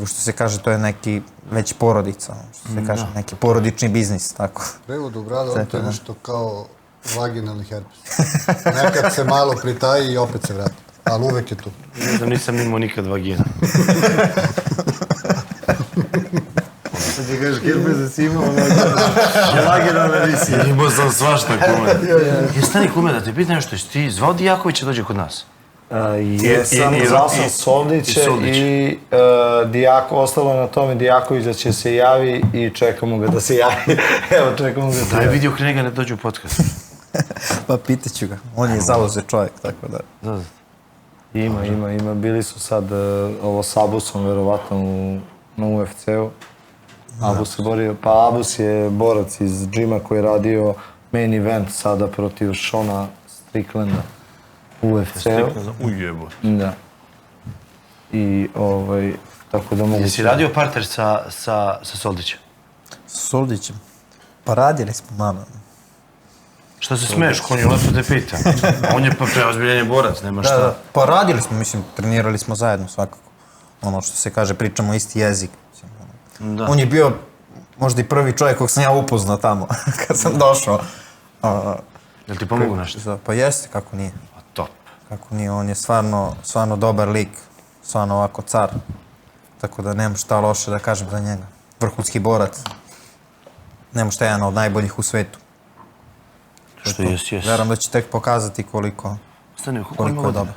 što se kaže, to je neki već porodica, što se kaže, neki porodični biznis, tako. Prevodu, brada, to je nešto kao vaginalni herpes. Nekad se malo pritaji i opet se vrati, ali uvek je tu. Da nisam imao nikad vagina. što ti kažeš, Kirpeza si imao, lagirana emisija. Imao sam svašta kume. Stani kume, da te pitam nešto, jesi ti zvao Dijakovića dođe kod nas? Jesam, zvao sam Soldića Soldić. i ostalo na tome Dijaković da će se javi i čekamo ga da se javi. Evo, čekamo ga da se Daj javi. vidio knjiga ne dođe u podcast. Pa pitaću ga, on je zauzet čovjek, tako da. Ima. Bili su sad ovo s Abusom, verovatno, na UFC-u. Abus se borio, pa Abus je borac iz džima koji je radio main event sada protiv Shona Stricklanda u UFC-u. Ujebo. Da. I tako da mogu... Jesi radio parter sa Soldićem? S Soldićem. Pa radili smo malo. Šta se smeješ, konju, lepo te pitam. On je pa preozbiljen borac, nema šta. Pa radili smo, mislim, trenirali smo zajedno svakako. Ono što se kaže, pričamo isti jezik. Mislim, ono. Da. On je bio možda i prvi čovjek kog sam ja upoznao tamo, kad sam došao. Jel ti pomogu nešto? Pa jeste, kako nije. Pa top. Kako nije, on je stvarno dobar lik, stvarno ovako car. Tako da nemam šta loše da kažem za njega. Vrhunski borac. Nemam šta, jedan od najboljih u svetu. Što jes. Verujem da će tek pokazati koliko Stani, koliko ima je godina? dobar.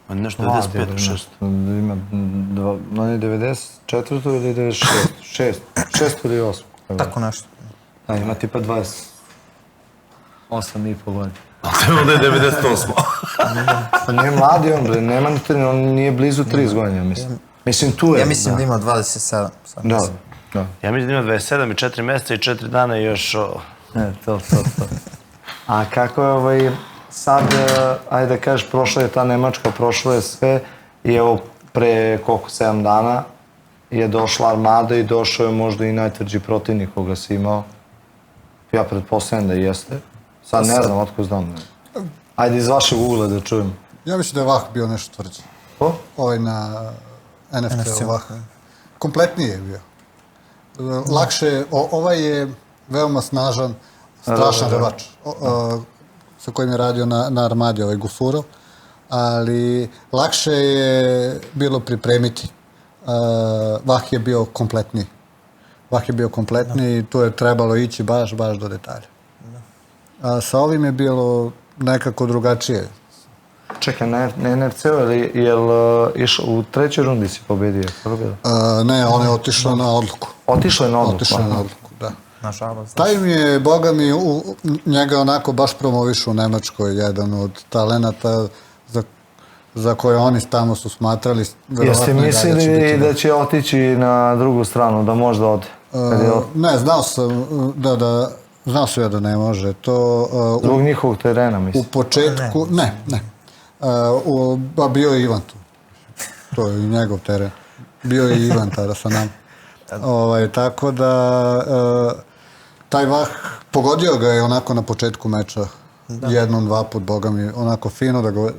Ma nešto 95, 6. Ima, on je 94. ili 96? 6 ili 8. Tako nešto. Da, ima tipa 28 i pol godina. A treba da je 98. Pa nije mladi on, bre, nema ni on nije blizu 30 godina, mislim. Mislim, tu je. Ja mislim da ima 27. sad. Da. Ja mislim da ima 27 i 4 mjeseca i 4 dana i još... To. A kako je sad, ajde da kažeš, prošla je ta Nemačka, prošlo je sve i evo pre koliko, 7 dana je došla Armada i došao je možda i najtvrđi protivnik koga si imao. Ja pretpostavljam da jeste. Sad ne znam, otko znam. Ajde iz vašeg ugla da čujem. Ja mislim da je Vah bio nešto tvrđi. Ko? Ovaj na NFC-u Vah. Kompletniji je bio. Lakše, ovaj je veoma snažan, strašan revač. Sa kojim je radio na Armadi, ovaj Gufuro. Ali lakše je bilo pripremiti. Vah je bio kompletniji. I tu je trebalo ići baš do detalja. A sa ovim je bilo nekako drugačije. Čekaj, na NFC-u, je li išao u trećoj rundi si pobedio? Ne, on je otišao na odluku. Otišao je na odluku? Da. Nažalost. Taj mi je, boga mi, njega onako baš promovišu u Nemačkoj, jedan od talenata za koje oni tamo su smatrali. Jeste mislili da će otići na drugu stranu, da možda ode? Ne, znao sam ja da ne može. Zbog njihovog terena, mislim. U početku, ne. Bio je Ivan tu. To je i njegov teren. Bio je i Ivan tada sa nama. Tako da, taj Vah, pogodio ga je onako na početku meča. Jednom, dva put, boga mi, onako fino da ga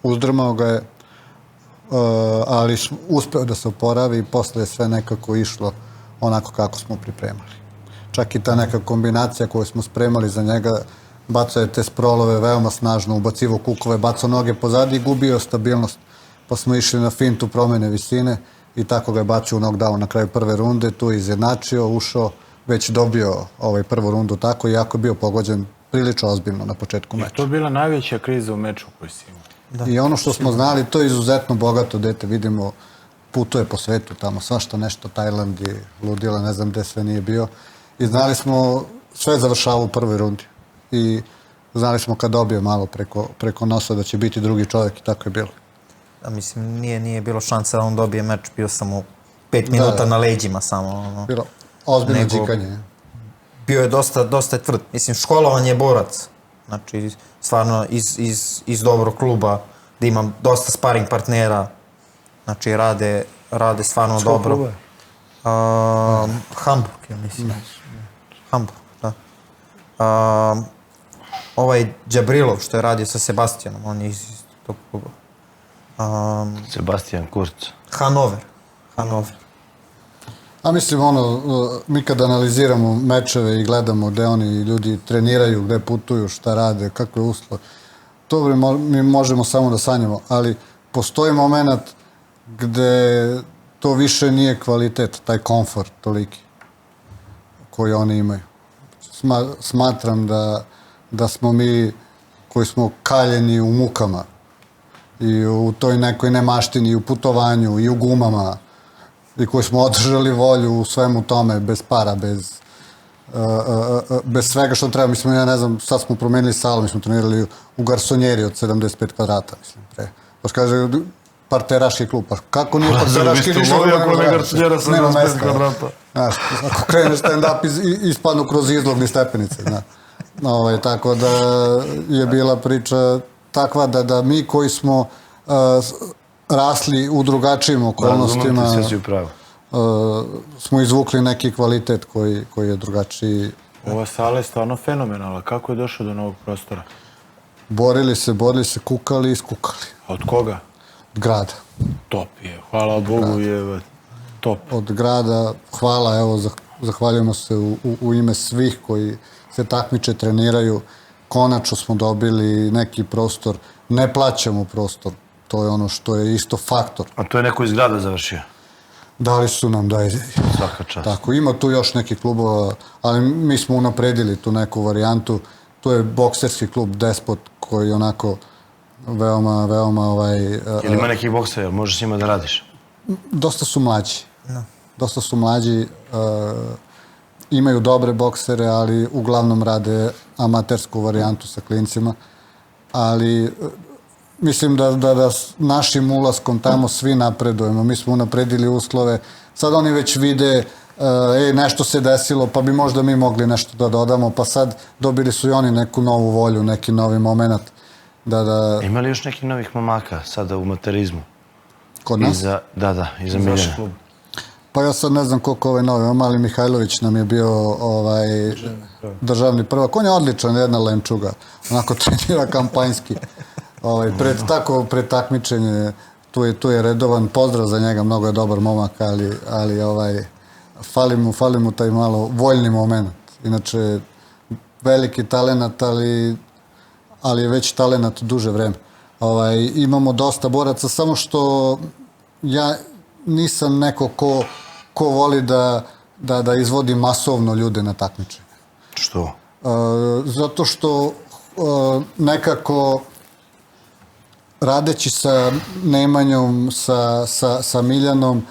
uzdrmao ga je. Ali uspeo da se oporavi i posle je sve nekako išlo onako kako smo pripremali. Čak i ta neka kombinacija koju smo spremali za njega, bacao je te sprolove veoma snažno, ubacivo kukove, bacao noge pozadi i gubio stabilnost. Pa smo išli na fintu promene visine i tako ga je bacio u knockdown na kraju prve runde, tu je izjednačio, ušao, već dobio prvu rundu tako, iako je bio pogođen prilično ozbiljno na početku meča. To je bila najveća kriza u meču koju si imao. I ono što smo znali, to je izuzetno bogato dete, vidimo, putuje po svetu tamo, svašta nešto, Tajland i ludila, ne znam gde sve nije bio. I znali smo, sve završava u prvoj rundi. I znali smo kad dobije malo preko nosa da će biti drugi čovjek i tako je bilo. Da, mislim, nije bilo šanse da on dobije meč, bio sam u 5 minuta na leđima samo. Bilo ozbiljno džikanje. Bio je dosta tvrd. Mislim, školovan je borac. Znači, stvarno iz dobrog kluba, da imam dosta sparing partnera. Znači, rade stvarno dobro. Kluba je? Hamburg, ja mislim. Hamburg, da. Ovaj Džabrilov što je radio sa Sebastianom, on je iz tog kluba. Sebastian Kurz. Hanover. A mislim, mi kad analiziramo mečeve i gledamo gde oni ljudi treniraju, gde putuju, šta rade, kakve uslove, to mi možemo samo da sanjamo, ali postoji moment gde to više nije kvalitet, taj komfort toliki. koji oni imaju. Smatram da smo mi koji smo kaljeni u mukama i u toj nekoj nemaštini, i u putovanju, i u gumama, i koji smo održali volju u svemu tome, bez para, bez svega što treba. Mislim, ja ne znam, sad smo promenili salu, mi smo trenirali u garsonjeri od 75 kvadrata, mislim, pre. Pa kaže, parteraški klub, pa kako nije parteraški više? Nema mesta. Znaš, ako kreneš stand-up, ispadnu kroz izlogni stepenice, znaš. Tako da je bila priča takva da mi koji smo rasli u drugačijim okolnostima smo izvukli neki kvalitet koji je drugačiji. Ova sala je stvarno fenomenalna. Kako je došao do novog prostora? Borili se, kukali i iskukali. A od koga? Od grada. Top je, hvala Bogu je top. Od grada, hvala, evo, zahvaljujemo se u ime svih koji se takmiče, treniraju. Konačno smo dobili neki prostor, ne plaćamo prostor, to je ono što je isto faktor. A to je neko iz grada završio? Dali su nam da je... Svaka čast. Tako, ima tu još neki klubova, ali mi smo unapredili tu neku varijantu. Tu je bokserski klub Despot koji je onako veoma... Ili ima nekih boksera, možeš s njima da radiš? Dosta su mlađi. Dosta su mlađi, imaju dobre boksere, ali uglavnom rade amatersku varijantu sa klincima. Ali mislim da našim ulaskom tamo svi napredujemo. Mi smo unapredili uslove. Sad oni već vide nešto se desilo, pa bi možda mi mogli nešto da dodamo, pa sad dobili su i oni neku novu volju, neki novi moment. Ima li još nekih novih momaka sada u materizmu? Kod nas? Da, iza Miljana. Pa ja sad ne znam koliko ovaj novi, Mali Mihajlović nam je bio državni prvak. On je odličan, jedna lemčuga. Onako trenira kampanjski. Pred takmičenje, tu je redovan. Pozdrav za njega, mnogo je dobar momak, ali fali mu taj malo voljni moment. Inače, veliki talenat, ali je već talenat duže vreme. Imamo dosta boraca, samo što ja nisam neko ko voli da izvodi masovno ljude na takmičenje. Što? Zato što nekako radeći sa Nemanjom, sa Miljanom,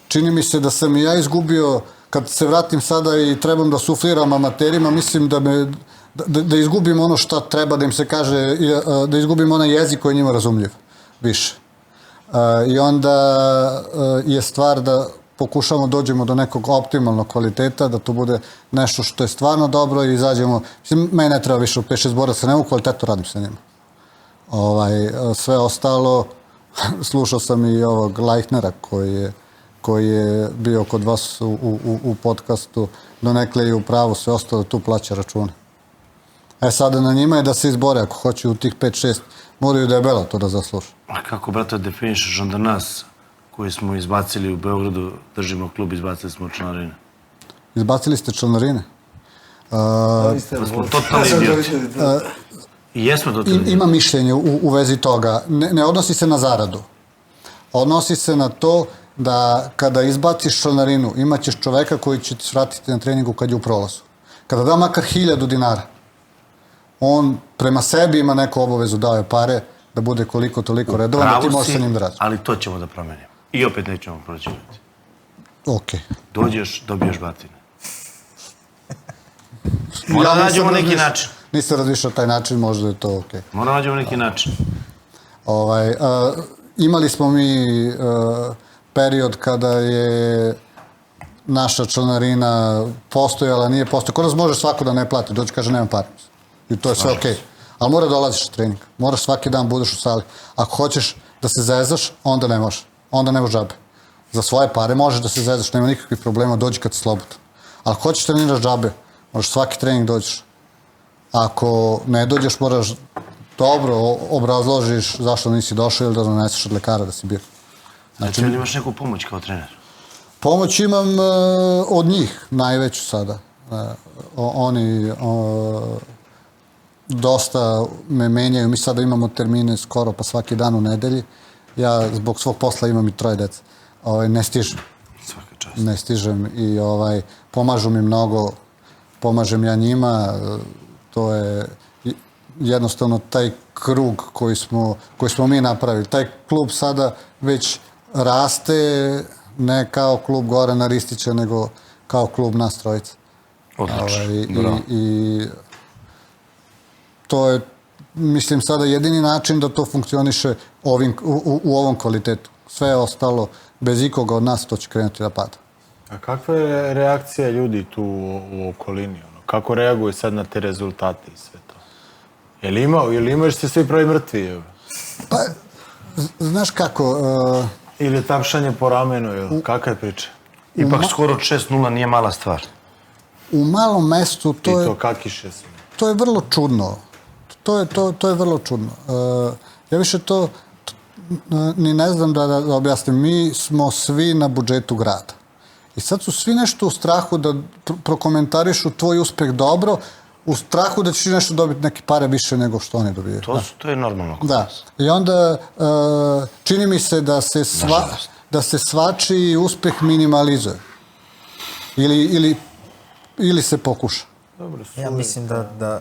čini mi se da sam i ja izgubio, kad se vratim sada i trebam da sufliram amaterima, mislim da izgubim ono što treba da im se kaže, da izgubim onaj jezik koji je njima razumljiv više. I onda je stvar da pokušamo dođemo do nekog optimalnog kvaliteta, da to bude nešto što je stvarno dobro i izađemo. Mislim, meni ne treba više od 5-6 boraca, ne u kvalitetu radim sa njima. Sve ostalo, slušao sam i ovog Lajhnera koji je bio kod vas u podcastu, donekle i u pravu, sve ostalo tu plaća račune. Sada na njima je da se izbore, ako hoće u tih 5-6, moraju debelo to da zasluže. A kako, brate, definišeš onda nas koji smo izbacili u Beogradu, držimo klub, izbacili smo članarine? Izbacili ste članarine? Da smo totalni idioti. I jesmo totalni. Ima mišljenje u vezi toga. Ne odnosi se na zaradu. Odnosi se na to da kada izbaciš članarinu, imaćeš čoveka koji će ti vratiti na treningu kad je u prolazu. Kada da makar 1000 dinara, on prema sebi ima neku obavezu, dao je pare, da bude koliko toliko redovan, da ti možeš sa njim da radiš. Ali to ćemo da promenimo. I opet nećemo prođivati. Okej. Dođeš, dobiješ batine. Mora da nađemo neki način. Nisam razmišljao taj način, možda je to okej. Mora da nađemo neki način. Imali smo mi period kada je naša članarina postojala, nije postojala. Kod nas može svako da ne plati, dođe kaže nema para. I to je sve okej. Ali mora dolaziš na trening. Moraš svaki dan budeš u sali. Ako hoćeš da se zezaš, onda ne možeš. Onda ne možeš džabe. Za svoje pare možeš da se zezaš, nema nikakvih problema, dođi kad si slobodan. Ali ako hoćeš treniraš džabe, moraš svaki trening dođeš. Ako ne dođeš, moraš dobro obrazložiš zašto nisi došao ili da doneseš od lekara da si bio. Znači, ili imaš neku pomoć kao trener? Pomoć imam od njih, najveću sada. Oni dosta me menjaju. Mi sada imamo termine skoro pa svaki dan u nedelji. Ja zbog svog posla imam i 3 dece. Ne stižem. Svaka čast. ne stižem i pomažu mi mnogo, pomažem ja njima, to je jednostavno taj krug koji smo mi napravili. Taj klub sada već raste, ne kao klub Gorana Ristića, nego kao klub nas trojica. Odlično, I to je, mislim, sada jedini način da to funkcioniše u ovom kvalitetu. Sve ostalo, bez ikoga od nas, to će krenuti da pada. A kakva je reakcija ljudi tu u okolini? Kako reaguju sad na te rezultate i sve to? Je li imaš se svi pravi mrtvi? Pa, znaš kako... Ili tapšanje po ramenu, kakva je priča? Ipak skoro 6-0 nije mala stvar. U malom mestu I to kakiše su. to je vrlo čudno. To je vrlo čudno. Ja više to ni ne znam da objasnim. Mi smo svi na budžetu grada. I sad su svi nešto u strahu da prokomentarišu tvoj uspeh dobro, u strahu da ćeš nešto dobiti neke pare više nego što oni dobijaju. To je normalno. Da. I onda čini mi se da se svačiji uspeh minimalizuje. Ili se pokuša. Ja mislim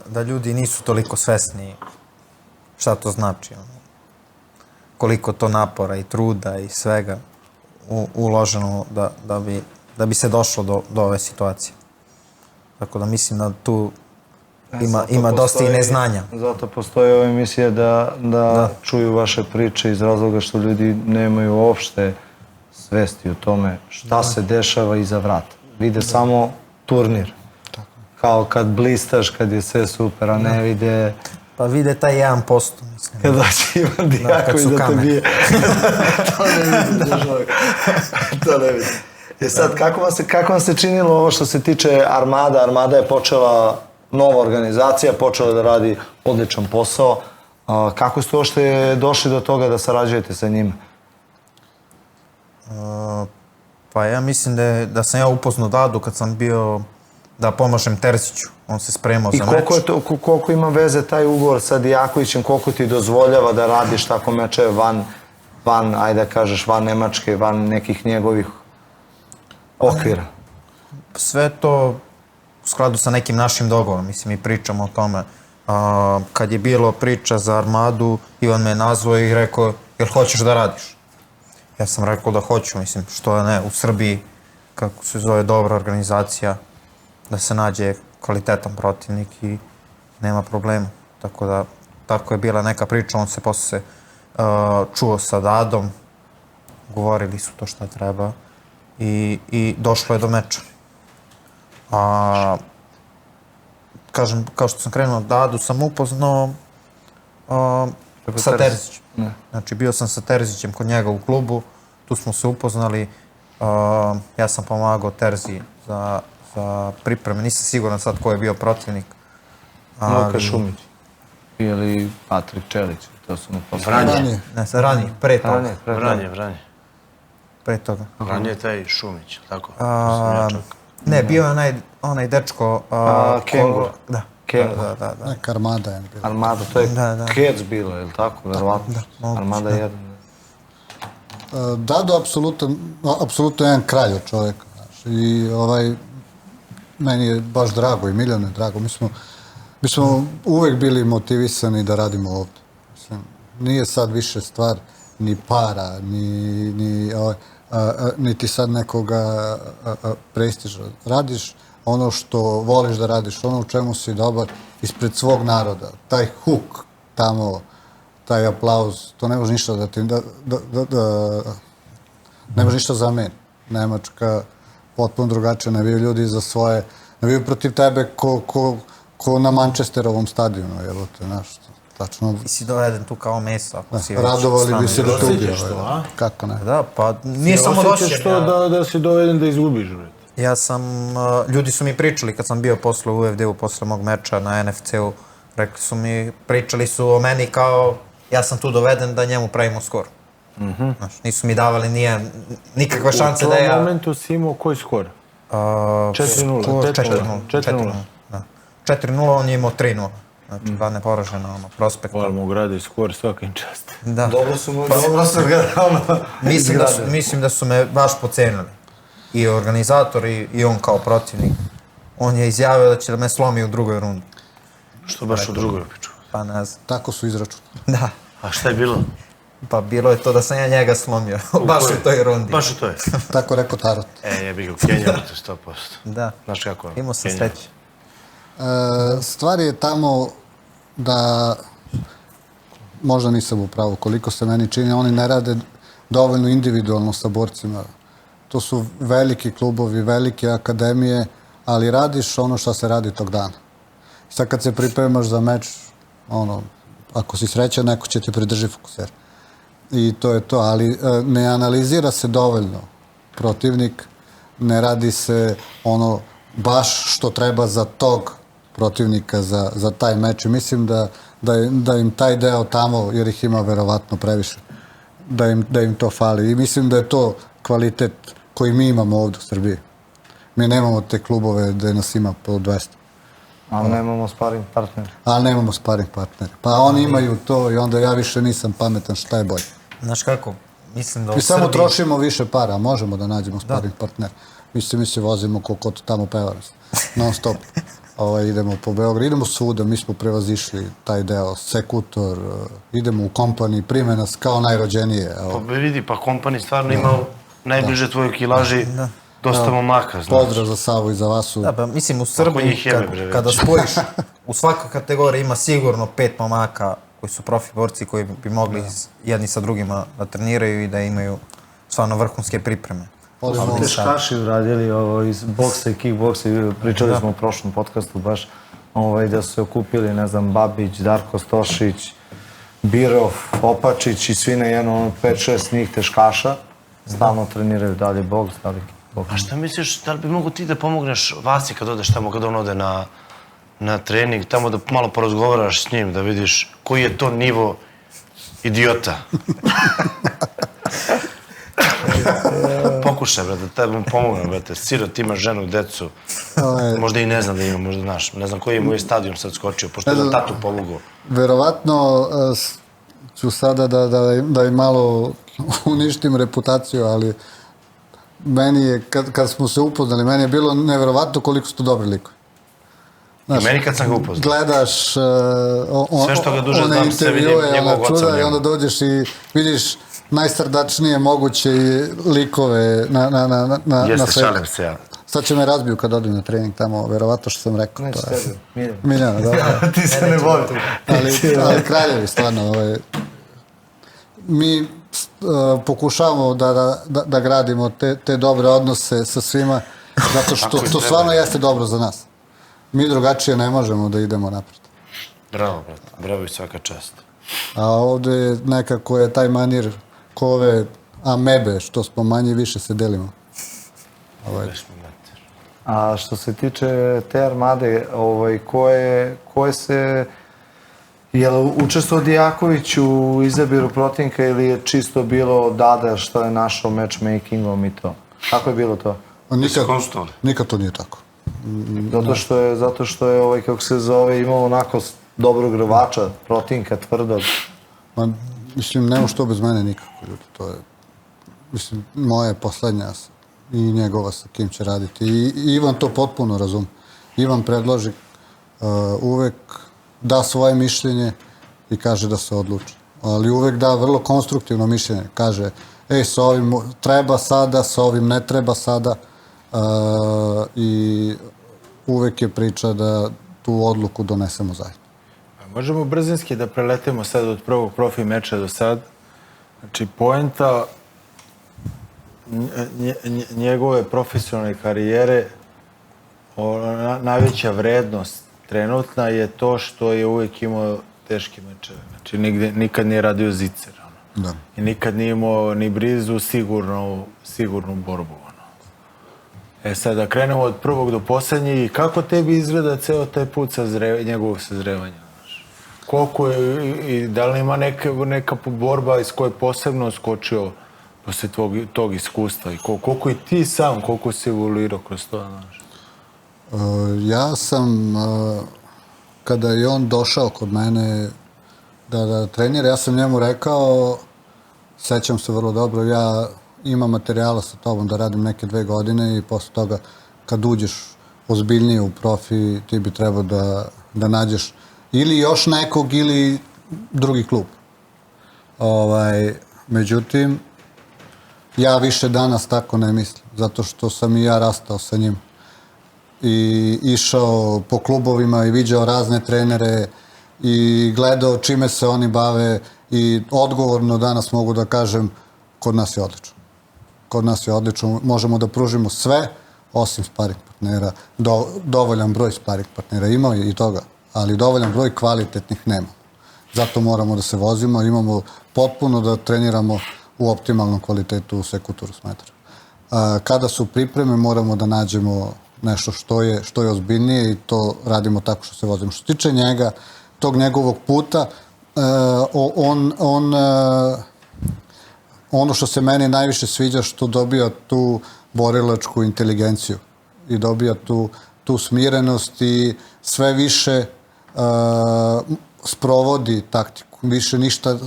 da ljudi nisu toliko svesni šta to znači. Koliko to napora i truda i svega uloženo da bi se došlo do ove situacije. Tako da mislim da tu ima dosta i neznanja. Zato postoje ove emisije da čuju vaše priče iz razloga što ljudi nemaju uopšte svesti o tome šta se dešava iza vrata. Vide samo turnir. Kao kad blistaš, kad je sve super, a ne vide... Pa vide taj 1%, mislim. Kad doći Ivan Dijaković da te bije. To ne vidi, to ne vidi. I sad, kako vam se činilo ovo što se tiče Armada? Armada je počela, nova organizacija, počela da radi odličan posao. Kako ste uopšte došli do toga da sarađujete sa njima? Pa ja mislim da sam ja upoznao Dadu kad sam bio da pomažem Terziću. On se spremao za meč. I koliko ima veze taj ugovor sa Dijakovićem, koliko ti dozvoljava da radiš tako mečeve van, ajde da kažeš, van Nemačke, van nekih njegovih okvira? Sve to u skladu sa nekim našim dogovorom. Mislim, mi pričamo o tome. Kad je bilo priča za Armadu, Ivan me nazvao i rekao, jel hoćeš da radiš? Ja sam rekao da hoću, mislim, što ne, u Srbiji, kako se zove, dobra organizacija, da se nađe kvalitetan protivnik i nema problema. Tako da, tako je bila neka priča, on se posle čuo sa Dadom, govorili su to šta treba i došlo je do meča. Kažem, kao što sam krenuo Dadu, sam upoznao sa Terzićem. Znači, bio sam sa Terzićem kod njega u klubu, tu smo se upoznali, ja sam pomagao Terzi za pripreme, nisam siguran sad ko je bio protivnik. Luka Šumić ili Patrik Čelić, to su mu Vranje. Ne, ranije, pre toga. Vranje. Pre toga. Vranje je taj Šumić, tako? Ne, bio je onaj dečko... Kengur. Da. Neka Armada je bila. Armada, to je Kec bilo, je li tako? Verovatno. Armada 1. Dado apsolutno jedan kralj čovjek. I meni je baš drago i Miljanu je drago. Mi smo uvek bili motivisani da radimo ovdje. Nije sad više stvar ni para, niti sad nekoga prestiža. Radiš ono što voliš da radiš, ono u čemu si dobar, ispred svog naroda. Taj huk tamo, taj aplauz, to ne može ništa da ti... Ne može ništa za meni. Nemačka potpuno drugačije, naviju ljudi za svoje... Naviju protiv tebe ko na Manchesterovom stadionu, evo te, znaš, tačno... Ti si doveden tu kao meso, ako si već... Radovali bi se da tu ubio. Kako ne? Da, pa nije samo osjećaš to da si doveden da izgubiš, bre? Ja sam, ljudi su mi pričali kad sam bio posle u UFD-u, posle mog meča na NFC-u, rekli su mi, pričali su o meni kao ja sam tu doveden da njemu pravimo skor. Znaš, nisu mi davali nikakve šanse da ja... U tom momentu si imao koji skor? 4-0. 4-0, on je imao 3-0. Znači, dva neporažena, prospekta. Volimo gradi skor svakim čast. Dobro su ga... Mislim da su me baš pocenili. i organizator i on kao protivnik. On je izjavio da će da me slomi u drugoj rundi. Što baš u drugoj piču? Pa ne znam. Tako su izračunali. Da. A šta je bilo? Pa bilo je to da sam ja njega slomio, baš u toj rundi. Baš u toj. Tako rekao Tarot. Jebi ga, u Keniju to 100%. Da. Znaš kako? Imao sam Kenija. sreće. Stvar je tamo da, možda nisam u pravu, koliko se meni čini, oni ne rade dovoljno individualno sa borcima. To su veliki klubovi, velike akademije, ali radiš ono što se radi tog dana. Sad kad se pripremaš za meč, ako si srećan, neko će te pridrži fokuser. I to je to, ali ne analizira se dovoljno protivnik, ne radi se ono baš što treba za tog protivnika, za taj meč. I mislim da im taj deo tamo, jer ih ima verovatno previše, da im to fali. I mislim da je to kvalitet koji mi imamo ovdje u Srbiji. Mi nemamo te klubove gde nas ima po 200. Ali nemamo sparing partnera. Ali nemamo sparing partnera. Pa oni imaju to i onda ja više nisam pametan šta je bolje. Znaš kako, mislim da u Mi samo Srbiji... trošimo više para, možemo da nađemo sparing partner. Mi se vozimo koliko to tamo peva. Non stop. Idemo po Beogradu, idemo svuda, mi smo prevazišli taj deo, Sekutor, idemo u kompaniji, prime nas kao najrođenije. Pa vidi, pa kompani stvarno imao najbliže tvojoj kilaži dosta momaka, znaš. Pozdrav za Savu i za Vasu. Da, pa mislim u njih Srbiji, jebe, bre, kada spojiš, u svakoj kategoriji ima sigurno 5 momaka koji su profi borci, koji bi mogli jedni sa drugima da treniraju i da imaju stvarno vrhunske pripreme. Smo teškaši uradili iz boksa i kickboksa, pričali smo u prošlom podcastu baš da su se okupili, ne znam, Babić, Darko Stošić, Birov, Opačić i svi na jedno 5-6 njih teškaša. Stalno treniraju dalje boks, dalje kickboks. A šta misliš, da li bi mogu ti da pomogneš Vasi kad odeš tamo, kad on ode na trening, tamo da malo porazgovaraš s njim, da vidiš koji je to nivo idiota? Pokušaj, brate, da tebi pomognem, brate. Sirot ima ženu i decu. Možda i ne znam da ima, možda naš. Ne znam koji je moj stadion sad skočio, pošto je da tatu povugao. Verovatno ću sada da im malo uništim reputaciju, ali meni je, kad smo se upoznali, meni je bilo neverovatno koliko su to dobri likovi. I meni kad sam ga upoznao. Gledaš Sve što ga duže one znam, sve vidim intervjue, njegovog ona oca u čuda i njemu. onda dođeš i vidiš najsrdačnije moguće likove na Jeste, svetu. šalim se ja. Sad će me razbiju kad odem na trening tamo, verovatno što sam rekao. Neće to je. tebi, Miljana, da. ti se ne boli. Ali kraljevi, stvarno. Mi pokušavamo da gradimo te dobre odnose sa svima, zato što to stvarno jeste dobro za nas. Mi drugačije ne možemo da idemo napred. Bravo, brate. Bravo i svaka čast. A ovde nekako je taj manir ko ove amebe, što smo manje i više se delimo. A što se tiče te armade, koje se... Je li učestvovao Dijaković u izabiru protivnika ili je čisto bilo Dada što je našao matchmakingom i to? Kako je bilo to? Nikad to nije tako. Zato što je, kako se zove, imao onako dobrog rvača, protivnika, tvrdog. Mislim, nema što bez mene nikako, ljudi. To je, mislim, moja je poslednja i njegova sa kim će raditi. I Ivan to potpuno razume. Ivan predloži uvek da svoje mišljenje i kaže da se odluči. Ali uvek da vrlo konstruktivno mišljenje. Kaže, sa ovim treba sada, sa ovim ne treba sada. I uvek je priča da tu odluku donesemo zajedno. Možemo brzinski da preletimo sad od prvog profi meča do sad. Znači, poenta njegove profesionalne karijere, najveća vrednost trenutna je to što je uvijek imao teške mečeve. Znači, nikad nije radio zicer. I nikad nije imao ni blizu sigurnu borbu. Sad da krenemo od prvog do posljednjeg i kako tebi izgleda ceo taj put njegovog sazrevanja? Koliko je, i da li ima neka borba iz koje je posebno skočio posle tog iskustva i koliko i ti sam, koliko si evoluirao kroz to? Ja sam, kada je on došao kod mene da trenira, ja sam njemu rekao, sećam se vrlo dobro, ja ima materijala sa tobom da radim neke 2 godine i posle toga kad uđeš ozbiljnije u profi, ti bi trebao da nađeš ili još nekog ili drugi klub. Međutim, ja više danas tako ne mislim, zato što sam i ja rastao sa njim i išao po klubovima i viđao razne trenere i gledao čime se oni bave i odgovorno danas mogu da kažem, kod nas je odlično. Kod nas je odlično, možemo da pružimo sve osim sparing partnera, dovoljan broj sparing partnera, imao je i toga, ali dovoljan broj kvalitetnih nema. Zato moramo da se vozimo, imamo potpuno da treniramo u optimalnom kvalitetu u Sekuturu Smederevo. Kada su pripreme, moramo da nađemo nešto što je ozbiljnije i to radimo tako što se vozimo. Što se tiče njega, tog njegovog puta, ono što se meni najviše sviđa što dobija tu borilačku inteligenciju i dobija tu smirenost i sve više sprovodi taktiku. Više ništa,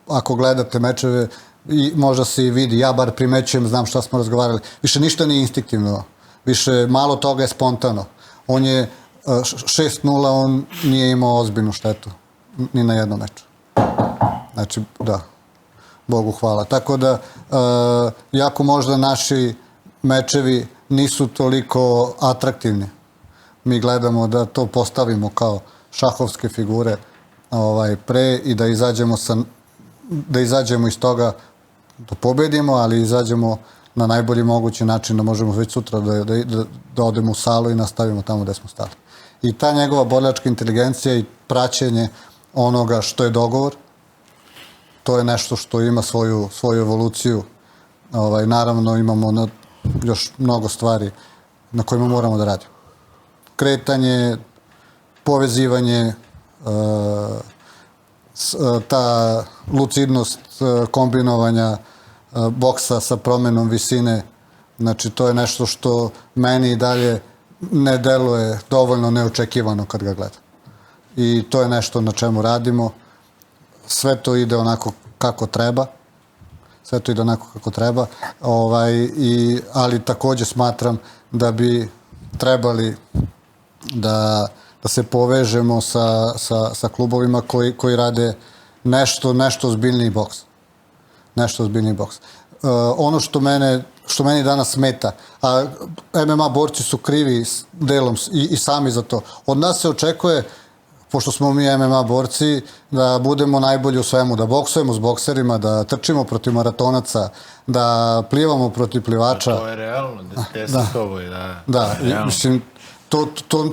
ako gledate mečeve, i možda se i vidi, ja bar primećujem, znam šta smo razgovarali, više ništa nije instinktivno, više malo toga je spontano. On je 6-0, on nije imao ozbiljnu štetu, ni na jednom meču. Znači, da, Bogu hvala. Tako da, jako možda naši mečevi nisu toliko atraktivni. Mi gledamo da to postavimo kao šahovske figure pre i da izađemo iz toga, da pobedimo, ali izađemo na najbolji mogući način da možemo već sutra da odemo u salu i nastavimo tamo gde smo stali. I ta njegova borilačka inteligencija i praćenje onoga što je dogovor, to je nešto što ima svoju evoluciju. Naravno, imamo još mnogo stvari na kojima moramo da radimo. Kretanje, povezivanje, ta lucidnost kombinovanja boksa sa promenom visine, znači to je nešto što meni i dalje ne deluje dovoljno neočekivano kad ga gledam. I to je nešto na čemu radimo. Sve to ide onako kako treba. Ali takođe smatram da bi trebali da se povežemo sa klubovima koji rade nešto ozbiljniji boks. Ono što meni danas smeta, a MMA borci su krivi delom i sami za to. Od nas se očekuje, pošto smo mi MMA borci, da budemo najbolji u svemu, da boksujemo s bokserima, da trčimo protiv maratonaca, da plivamo protiv plivača. To je realno, desno s toboj, da. Da, mislim,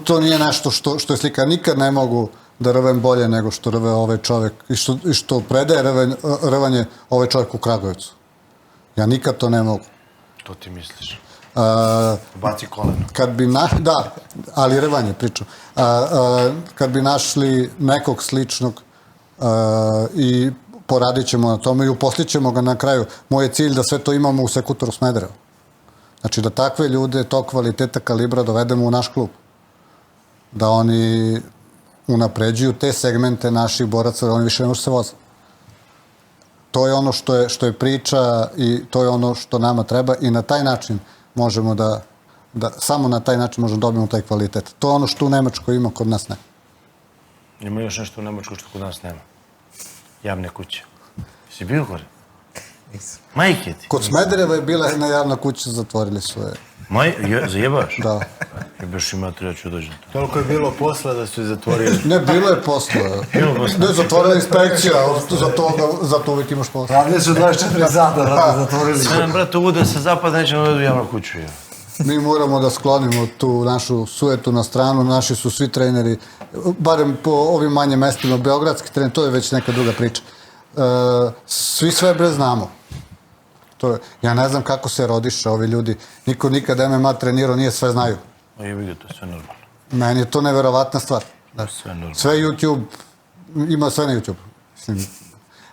to nije nešto što je slika. Nikad ne mogu da rvem bolje nego što rve ovaj čovek i što predaje rvanje ovaj čovek u Kragujevcu. Ja nikad to ne mogu. To ti misliš? Baci koleno. Da, ali rvanje pričam. Kad bi našli nekog sličnog i poradit ćemo na tome i uposlit ćemo ga na kraju. Moj je cilj da sve to imamo u Sekuturu Smederevo. Znači da takve ljude, tog kvaliteta kalibra dovedemo u naš klub. Da oni unapređuju te segmente naših boraca, da oni više ne može se voze. To je ono što je priča i to je ono što nama treba i na taj način možemo samo na taj način možemo dobiti taj kvalitet. To je ono što u Nemačkoj ima, kod nas ne. Ima još nešto u Nemačkoj što kod nas nema. Javne kuće. Si bio gore? Nisam. Majke ti. Kod Smedereva je bila jedna javna kuća, zatvorili su je. Zajebaš? Da. Jebeš ima treću dođem. Toliko je bilo posla da su je zatvorili. Ne, bilo je posla. Ne, zatvorila inspekcija, za to uvijek imaš posla. Radili su 24 sata, da zatvorili. Sve nam, brate, uvude se zapad, nećemo da u javnu kuću. Mi moramo da sklonimo tu našu sujetu na stranu, naši su svi treneri, barem po ovim manjim mestima, beogradski trener, to je već neka druga priča. Svi sve bre znamo. Ja ne znam kako se rodiše ovi ljudi. Niko nikad MMA trenirao, nije sve znaju. Jebi ga, to je sve normalno. Meni je to neverovatna stvar. Sve normalno. Sve YouTube, ima sve na YouTube.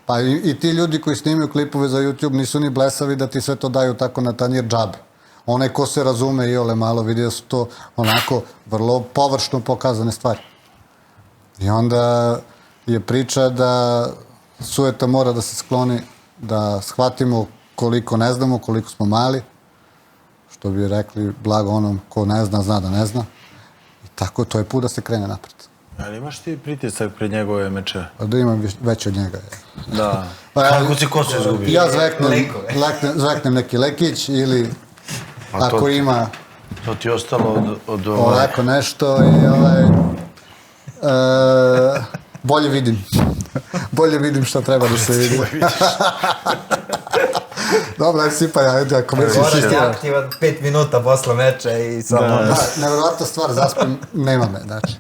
Pa i ti ljudi koji snimaju klipove za YouTube nisu ni blesavi da ti sve to daju tako na tanjir džabe. Onaj ko se razume i ole malo vidi da su to onako vrlo površno pokazane stvari. I onda je priča da sujeta mora da se skloni, da shvatimo koliko ne znamo, koliko smo mali. Što bi rekli, blago onom ko ne zna, zna da ne zna. I tako to je put da se krene napred. Ali imaš ti pritisak pred njegove meče? A da imam veće od njega. Da. Pa Kako si kosu izgubio? ja zveknem neki lekić ili ako ima To ti je ostalo od ovako nešto i bolje vidim. Bolje vidim što treba da se vidi. Dobro, aj sipaj, ajde, ako misliš Goran je istina. aktivan 5 minuta posle meča i samo... Da, nevjerovatna stvar, zaspim, nema me, znači.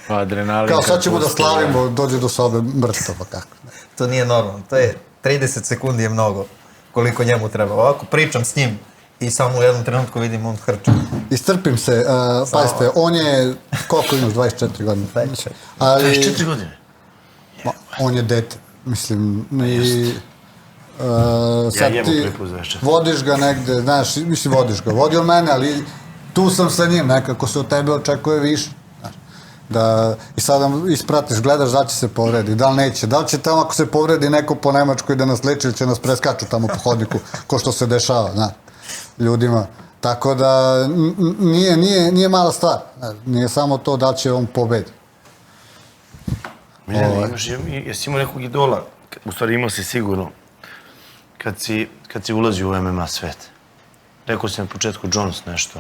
Adrenalin. Kao kad sad ćemo da pusti, slavimo, dođe do sobe mrtvo, pa kako. To nije normalno, to je 30 sekundi je mnogo koliko njemu treba. Ovako pričam s njim i samo u jednom trenutku vidim on hrče. Istrpim se, pazite, on je, koliko imaš, 24 godine? 24. Ali, 24 godine. on je dete, mislim, i... sad jebo ti prvi put 24. vodiš ga negde, znaš, mislim vodiš ga, vodi on mene, ali tu sam sa njim, nekako se od tebe očekuje više. Znaš, da, i sada ispratiš, gledaš da će se povredi, da li neće, da li će tamo ako se povredi neko po Nemačkoj da nas leči ili će nas preskaču tamo po hodniku, ko što se dešava, znaš, ljudima. Tako da nije mala stvar, znaš, nije samo to da li će on pobedi. Miljane, jesi imao nekog idola? U stvari imao si sigurno. Kad si ulazio u MMA svet. Rekao si na početku Jones nešto.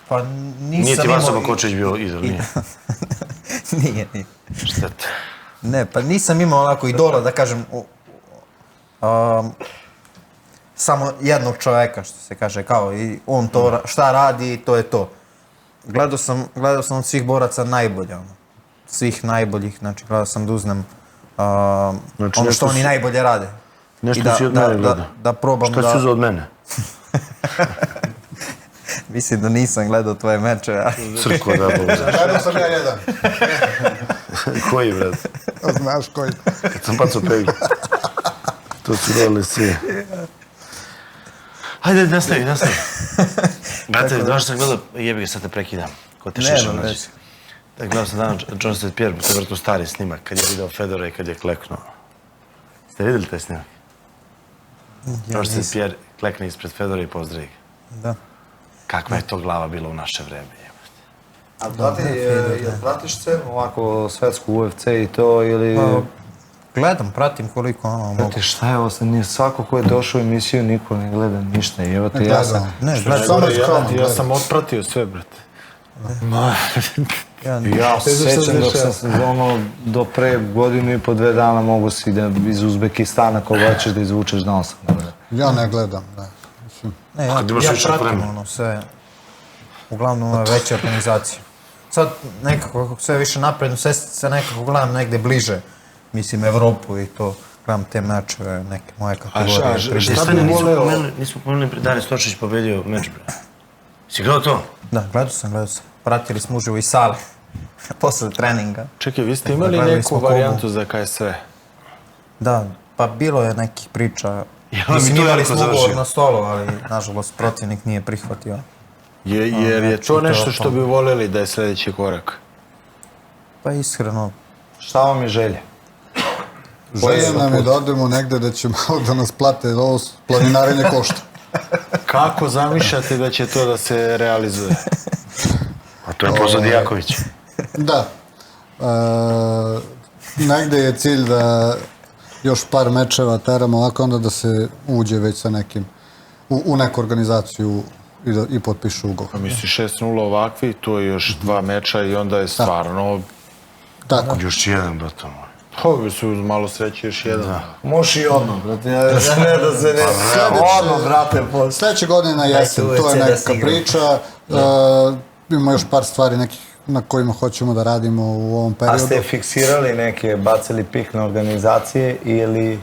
Pa Nije nisam ti imao... Vaso Bakočević bio idol, nije? Nije. Šteta. Ne, pa nisam imao onako idola, da kažem, samo jednog čoveka, što se kaže, kao i on to, šta radi, to je to. Gledao sam od svih boraca najbolje, ono. Svih najboljih, znači gledao sam da uznem Znači, ono nešto što oni si- najbolje rade. Nešto I si od mene gledao. Da probam Šta si uzeo od mene? Mislim da nisam gledao tvoje meče, ali... Crko da bol. Gledao sam ja jedan, Koji, brat? znaš koji. Kad sam pacao peglu. To su dole svi. Hajde, nastavi. Brate, danas sam gledao, jebi ga, sad te prekidam. Ko te šešao Nema nađe. veze. Da, gledao sam danas John St. Pierre, to je vrlo stari snimak, kad je video Fedora i kad je kleknuo. Ste vidjeli taj snimak? John St. Pierre klekne ispred Fedora i pozdravi ga. Da. Kakva je to glava bila u naše vreme, jebote. A pratiš scenu ovako svetsku UFC i to ili... Pa, gledam, pratim koliko ono mogu. Znate šta je ovo, nije svako ko je došao u emisiju, niko ne gleda ništa, evo te ja sam... Ne, gledam. Samo skroman, Ja sam otpratio sve, brate. Ja se sećam dok sam do pre godinu i po 2 dana mogu si da iz Uzbekistana koga hoćeš da izvučeš, znao sam da gleda. Ja ne gledam, ne. Mislim, Ne, Kad imaš ja više pratim vremena. ono sve, uglavnom ove veće organizacije. Sad nekako, kako sve više napredno, sve se nekako gledam negde bliže, mislim, Evropu i to, gledam te mečeve, neke moje kategorije. Šta bi voleo? Nismo pomenuli, Dario Stočić pobedio meč, bre. Si gledao to? Da, gledao sam. Pratili smo uživo i sale, posle treninga. Čekaj, vi ste imali Gledali neku smo Kobu. varijantu za KSV? Da, pa bilo je nekih priča. Ja, Mislim, mi to imali jako smo ugovor završio. na stolu, ali nažalost protivnik nije prihvatio. Jer je to nešto što bi voljeli da je sljedeći korak? Pa iskreno, Šta vam je želje? želja nam je da odemo negde da će malo da nas plate, ovo planinarenje košta. Kako zamišljate da će to da se realizuje? A to je posao Dijaković. Da. Negde je cilj da još par mečeva teramo ovako, onda da se uđe već sa nekim, u neku organizaciju i potpišu ugovor. Pa misliš 6-0 ovakvi, to je još 2 meča i onda je stvarno... Tako. Još jedan, brate moj. Ovi su uz malo sreće još jedan. Možeš i odmah, brate, ne da se ne... Odmah, brate, posle. Sljedeće godine na jesen, Dajte to je UFC da neka se igra. priča. Imamo još par stvari nekih na kojima hoćemo da radimo u ovom A periodu. ste fiksirali neke, bacili pik na organizacije ili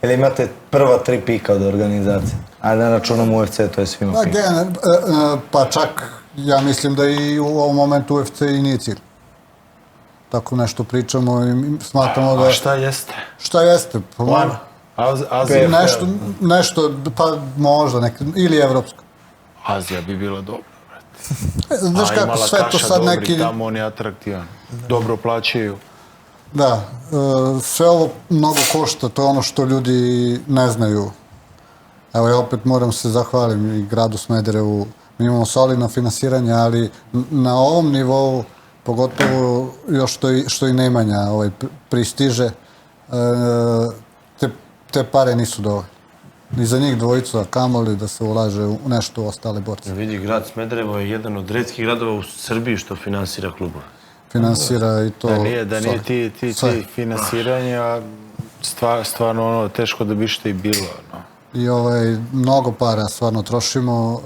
imate prva 3 pika od organizacije? Ajde, ne računam UFC, to je svima pik. Pa čak, ja mislim da i u ovom momentu UFC i nije cilj. Tako nešto pričamo i smatramo da... A šta jeste? Šta jeste? Pa, Azija. nešto, pa možda, ili evropsko. Azija bi bila dobra. Znaš kako, imala sve to Kaša sad dobri, neki... tamo on je atraktivan. Dobro plaćaju. Da, sve ovo mnogo košta, to je ono što ljudi ne znaju. Evo ja opet moram se zahvalim i gradu Smederevu. Mi imamo solidno finansiranje, ali na ovom nivou, pogotovo još što i Nemanja pristiže, te pare nisu dovoljne. Ni za njih dvojicu, a kamoli da se ulaže u nešto u ostale borce. Vidi, grad Smederevo je jedan od retkih gradova u Srbiji što finansira klubove. Finansira i to... Da nije ti finansiranja, stvarno teško da bi što i bilo. I mnogo para stvarno trošimo,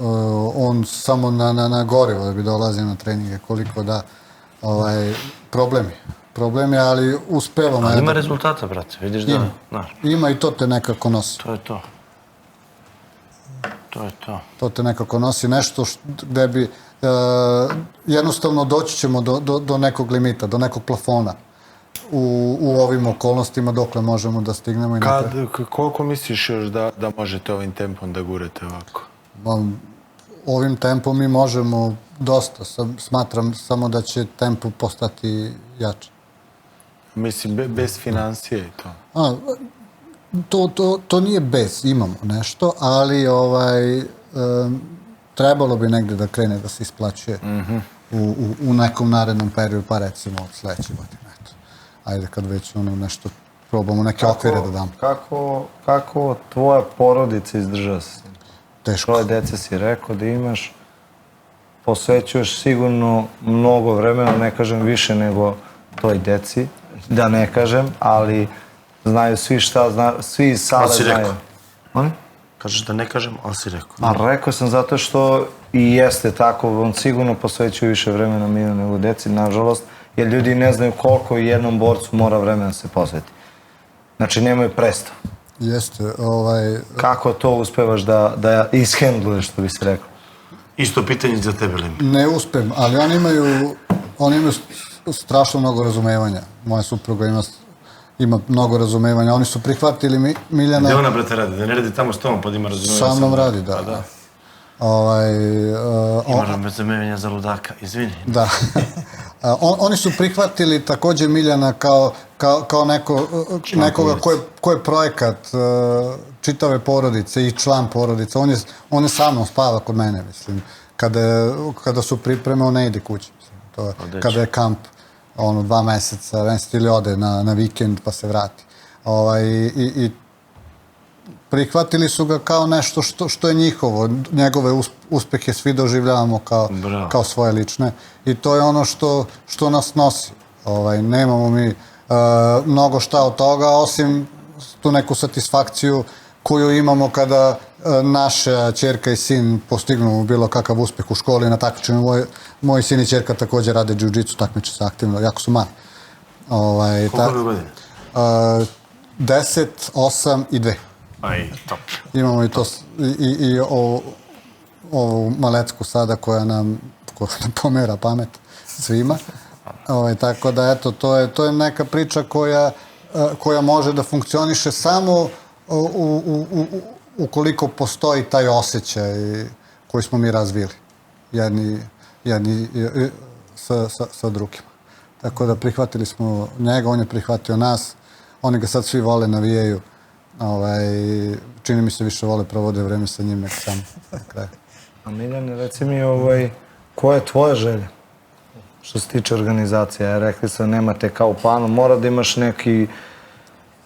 on samo na gorivo da bi dolazio na treninge, koliko da, problemi, ali uspevamo. Ali ima rezultata, brate, vidiš da... Ima i to te nekako nosi. To je to. To je to. To te nekako nosi nešto gde bi, jednostavno doći ćemo do nekog limita, do nekog plafona u ovim okolnostima dokle možemo da stignemo i napred. Koliko misliš još da možete ovim tempom da gurete ovako? Ovim tempom mi možemo dosta. Smatram samo da će tempo postati jače. Mislim, bez financije i to? To nije bez, imamo nešto, ali trebalo bi negde da krene da se isplaćuje u nekom narednom periodu, pa recimo od sledeće godine. Ajde kad već nešto probamo, neke okvire da damo. Kako tvoja porodica izdržava se? Teško. Troje dece si rekao da imaš, posvećuješ sigurno mnogo vremena, ne kažem više nego toj deci, da ne kažem, ali znaju svi šta, svi iz sale znaju. Molim? Kažeš da ne kažem, ali si rekao. A rekao sam zato što i jeste tako, on sigurno posvećuje više vremena Milanu nego deci, nažalost, jer ljudi ne znaju koliko jednom borcu mora vremena se posveti. Znači, nemaju predstav. Jeste, Kako to uspevaš da ishendluješ, što bi se rekao? Isto pitanje za tebe, Lim. Ne uspem, ali oni imaju strašno mnogo razumevanja. Moja supruga ima mnogo razumevanja. Oni su prihvatili Miljana... Gde ona, brate, radi? Da ne radi tamo s tobom, pa da ima razumevanja? Sa mnom radi, da. Ima razumevanja za ludaka, izvini. Da. Oni su prihvatili takođe Miljana kao nekoga ko je projekat čitave porodice i član porodice. On je sa mnom, spava kod mene, mislim. Kada su pripreme, on ne ide kući. Kada je kamp, 2 meseca, ili ode na vikend pa se vrati. I prihvatili su ga kao nešto što je njihovo. Njegove uspehe svi doživljavamo kao svoje lične. I to je ono što nas nosi. Nemamo mi mnogo šta od toga, osim tu neku satisfakciju koju imamo kada naša ćerka i sin postignu bilo kakav uspeh u školi na takmičenju. Moji sin i ćerka također rade džiu-džicu, takmiče se aktivno, jako su mali. Koliko je godine? 10, 8 i 2. Aj, top. Imamo i to, i ovu malecku sada koja nam pomera pamet svima. Tako da, eto, to je neka priča koja može da funkcioniše samo ukoliko postoji taj osjećaj koji smo mi razvili. Jedni sa drugima. Tako da prihvatili smo njega, on je prihvatio nas. Oni ga sad svi vole, navijaju. Čini mi se više vole provode vreme sa njim nek sam na kraju. A Miljane, reci mi, koja je tvoja želja što se tiče organizacije? Rekli su, nemate kao u planu, mora da imaš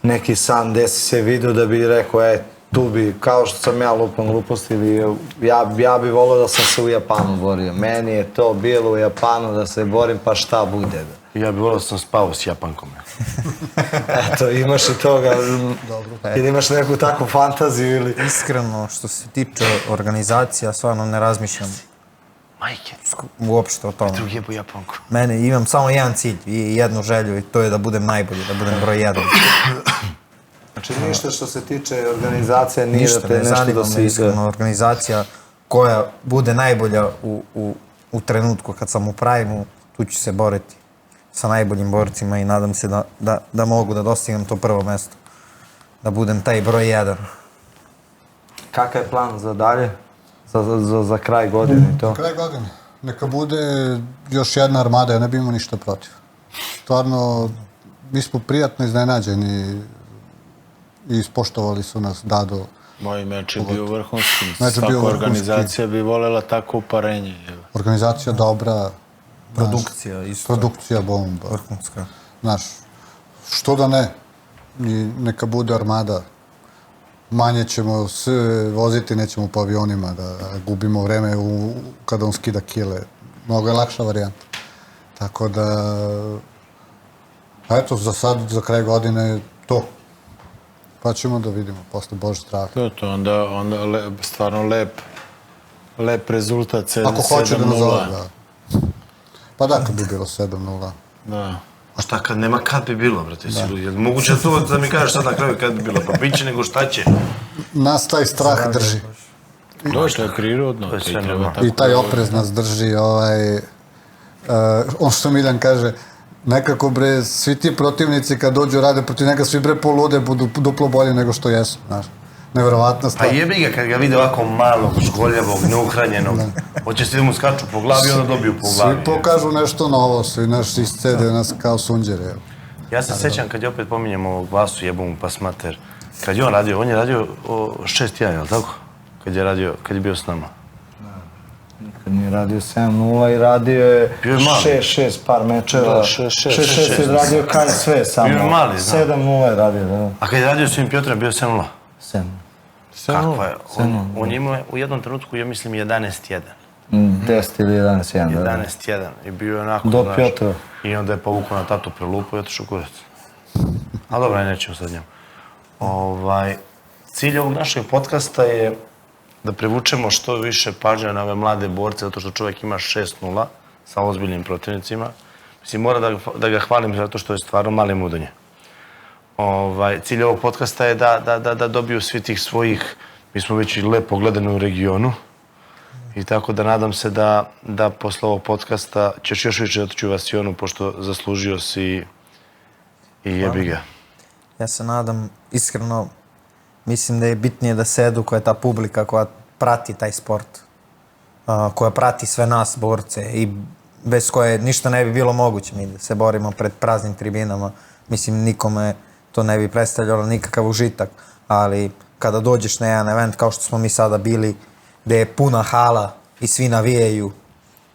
neki san gde si se vidio da bi rekao, tu bi, kao što sam ja lupan glupost, ili ja bi volio da sam se u Japanu borio. Meni je to bilo u Japanu da se borim, pa šta bude. Ja bi volio da sam spao s Japankom. Eto, imaš i toga, ili imaš neku takvu fantaziju ili... Iskreno, što se tiče organizacija, stvarno ne razmišljam Majke. uopšte o tome. Drugi jebu Japanku. Mene, imam samo jedan cilj i jednu želju i to je da budem najbolji, da budem broj 1. Znači ništa što se tiče organizacije nije da te ne nešto zanima da me se iskreno organizacija koja bude najbolja u trenutku kad sam u prime-u, tu ću se boriti sa najboljim borcima i nadam se da mogu da dostignem to prvo mesto. Da budem taj broj 1. Kakav je plan za dalje? Za kraj godine i to? Za kraj godine. Neka bude još jedna armada, ja ne bi imao ništa protiv. Stvarno, mi smo prijatno iznenađeni i ispoštovali su nas Dado, Moj meč je bio vrhunski. Meč je bio Svaka vrhunski. organizacija bi voljela tako uparenje. Organizacija dobra, Produkcija isto. produkcija bomba. Vrhunska. Znaš, što da ne? I neka bude armada. Manje ćemo se voziti, nećemo po avionima, da gubimo vreme kada on skida kile. Mnogo je lakša varijanta. Tako da, eto, za sad, za kraj godine, to. Pa ćemo da vidimo, posle Bože strah. To, onda stvarno lep rezultat, 7-0. Ako hoće da nas zove, da. Pa da, kad bi bilo 7-0. Da. A šta kad nema kad bi bilo, brate? Je li moguće to da mi kažeš sad na kraju kad bi bilo? Pa bit će nego šta će. Nas taj strah drži. To je prirodno. To je to i sve treba normalno. tako I taj da oprez nas drži, on što Miljan kaže, nekako bre, svi ti protivnici kad dođu rade protiv njega, svi bre polude, budu duplo bolje nego što jesu, znaš. Neverovatna Pa stvar. jebi ga kad ga vide ovako malog, žgoljavog, neuhranjenog. Hoće svi da mu skaču po glavi i onda dobiju po glavi. Svi pokažu nešto novo, svi naš iscede nas kao sunđere. evo. Ja se sećam kad je opet pominjem ovog Vasu jebom pas mater. Kad je on je radio 6-1, jel tako? Kad je bio s nama. Kad nije radio 7-0 i radio je Bio je mali. 6-6 par mečeva. Da, 6-6 je radio kaj sve samo. Bio je mali, znam. 7-0 je radio, da. A kad je radio s ovim Piotrem, bio 7-0. 7. Kakva je? On je imao u jednom trenutku, ja mislim, 11-1. 10 ili 11-1, da. 11-1. I bio je onako, Do znaš, Piotra. i onda je povukao na tatu prelupu i otišao kurac. A dobro, aj nećemo sad njemu. Cilj ovog našeg podcasta je da privučemo što više pažnje na ove mlade borce, zato što čovjek ima 6-0 sa ozbiljnim protivnicima. Mislim, mora da ga hvalim zato što je stvarno mali mudanje. Cilj ovog podcasta je da dobiju svi tih svojih, mi smo već i lepo gledani u regionu, i tako da nadam se da posle ovog podcasta ćeš još više otići u Vasionu, pošto zaslužio si i jebi ga. Ja se nadam, iskreno, mislim da je bitnije da se edukuje ta publika koja prati taj sport, koja prati sve nas, borce, i bez koje ništa ne bi bilo moguće. Mi da se borimo pred praznim tribinama, mislim, nikome to ne bi predstavljalo nikakav užitak, ali kada dođeš na jedan event kao što smo mi sada bili, gde je puna hala i svi navijaju,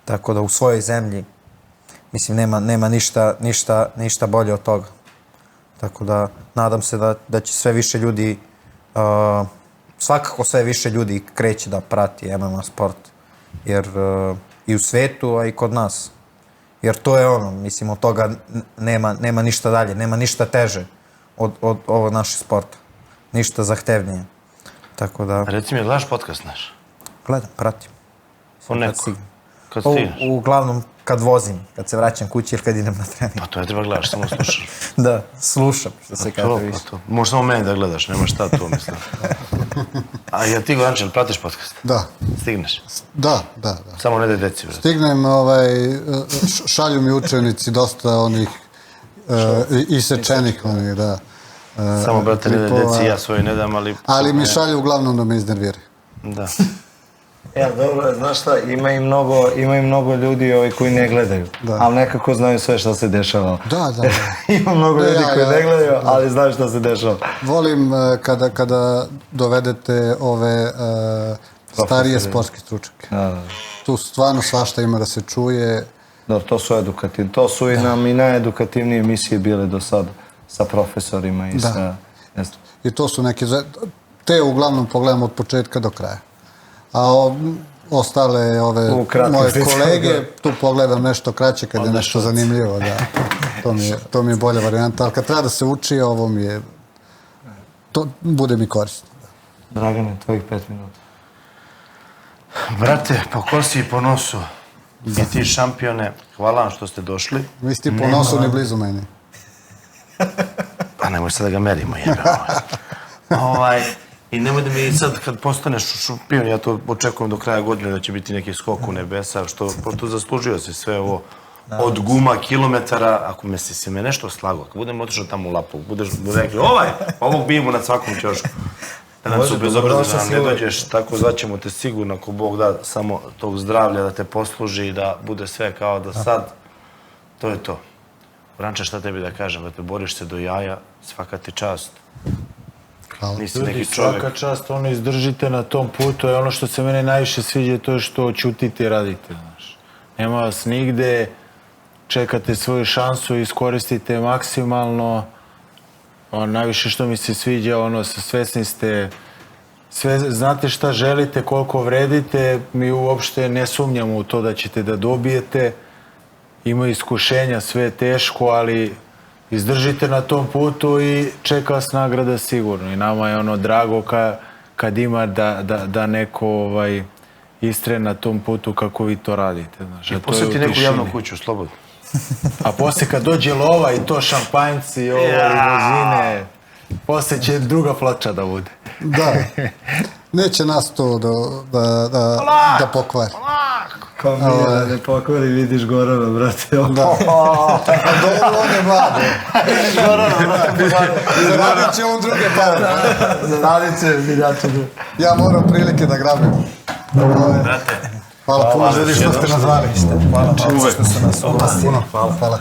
tako da u svojoj zemlji, mislim, nema ništa bolje od toga. Tako da nadam se da će sve više ljudi, svakako sve više ljudi kreće da prati MMA sport, jer i u svetu, a i kod nas. Jer to je ono, mislim, od toga nema ništa dalje, nema ništa teže od ovog našeg sporta. Ništa zahtevnije. Tako da, Reci mi, gledaš podcast naš? gledam, pratim. Poneko. Kad stigneš? Uglavnom kad vozim, kad se vraćam kući ili kad idem na trening. Pa to ne treba gledaš, samo slušaš. Da, slušam, što se kaže više. Možeš samo mene da gledaš, nema šta tu, mislim. A jel ti, Goranče, pratiš podcast? Da, Stigneš? da. Samo ne daj deci, brate. Stignem, šalju mi učenici dosta onih isečenih onih, da. Samo, brate, ne daj klipova. deci, ja svoje ne dam, ali... Ali mi šalju uglavnom da me iznerviraju. Da. Dobro, znaš šta, ima i mnogo ljudi koji ne gledaju, ali nekako znaju sve što se dešava. Da. Ima mnogo ljudi koji ne gledaju, ali znaju što se dešava. Volim kada dovedete ove starije sportske stručnjake. Tu stvarno svašta ima da se čuje. Da, to su edukativni. To su i nam i najedukativnije emisije bile do sada sa profesorima i sa... I to su neke... Te uglavnom pogledam od početka do kraja. A ostale ove moje kolege, tu pogledam nešto kraće kad je nešto zanimljivo. Da. To mi je bolja varijanta. Ali kad treba da se uči, ovo mi je... To bude mi korisno. Dragane, tvojih 5 minuta. Brate, po kosi i po nosu i ti šampione, hvala vam što ste došli. Vi ste po nosu ni blizu meni. Pa nemoj sad da ga merimo, jebe. I nemoj da mi sad kad postaneš šampion, ja to očekujem do kraja godine da će biti neki skok u nebesa, što zaslužio si sve ovo od guma, kilometara. Ako si me nešto slago, ako budem otišao tamo u Lapovu, budeš rekli, ovog bijemo na svakom ćošku. Da nam su bezobrazni, da nam ne dođeš, tako zvaćemo te sigurno, ako Bog da samo tog zdravlja da te posluži i da bude sve kao da sad, to je to. Vranče, šta tebi da kažem, da te boriš se do jaja, svaka ti čast. Nisi neki Ljudi, čovek. svaka čast, ono izdržite na tom putu, je ono što se mene najviše sviđa, to je što ćutite i radite, znaš. Nema vas nigde, čekate svoju šansu i iskoristite je maksimalno. Najviše što mi se sviđa, svesni ste, znate šta želite, koliko vredite, mi uopšte ne sumnjamo u to da ćete da dobijete. Ima iskušenja, sve je teško, ali izdržite na tom putu i čeka vas nagrada sigurno. I nama je drago kad ima da neko istraje na tom putu kako vi to radite. Znaš, I posjeti neku javnu kuću, slobodno. A poslije kad dođe lova i to šampanjci i limuzine, poslije će druga ploča da bude. Da, neće nas to da pokvari. Kao mi da ne pokvari, vidiš Gorana, brate. Da. Dobro, on je mlad. Gorana, brate. Zaradit će on druge pare. Zaradit će, vidjače. Ja moram prilike da grabim. Hvala puno, što ste nas zvali. Hvala što ste nas Hvala puno. Hvala.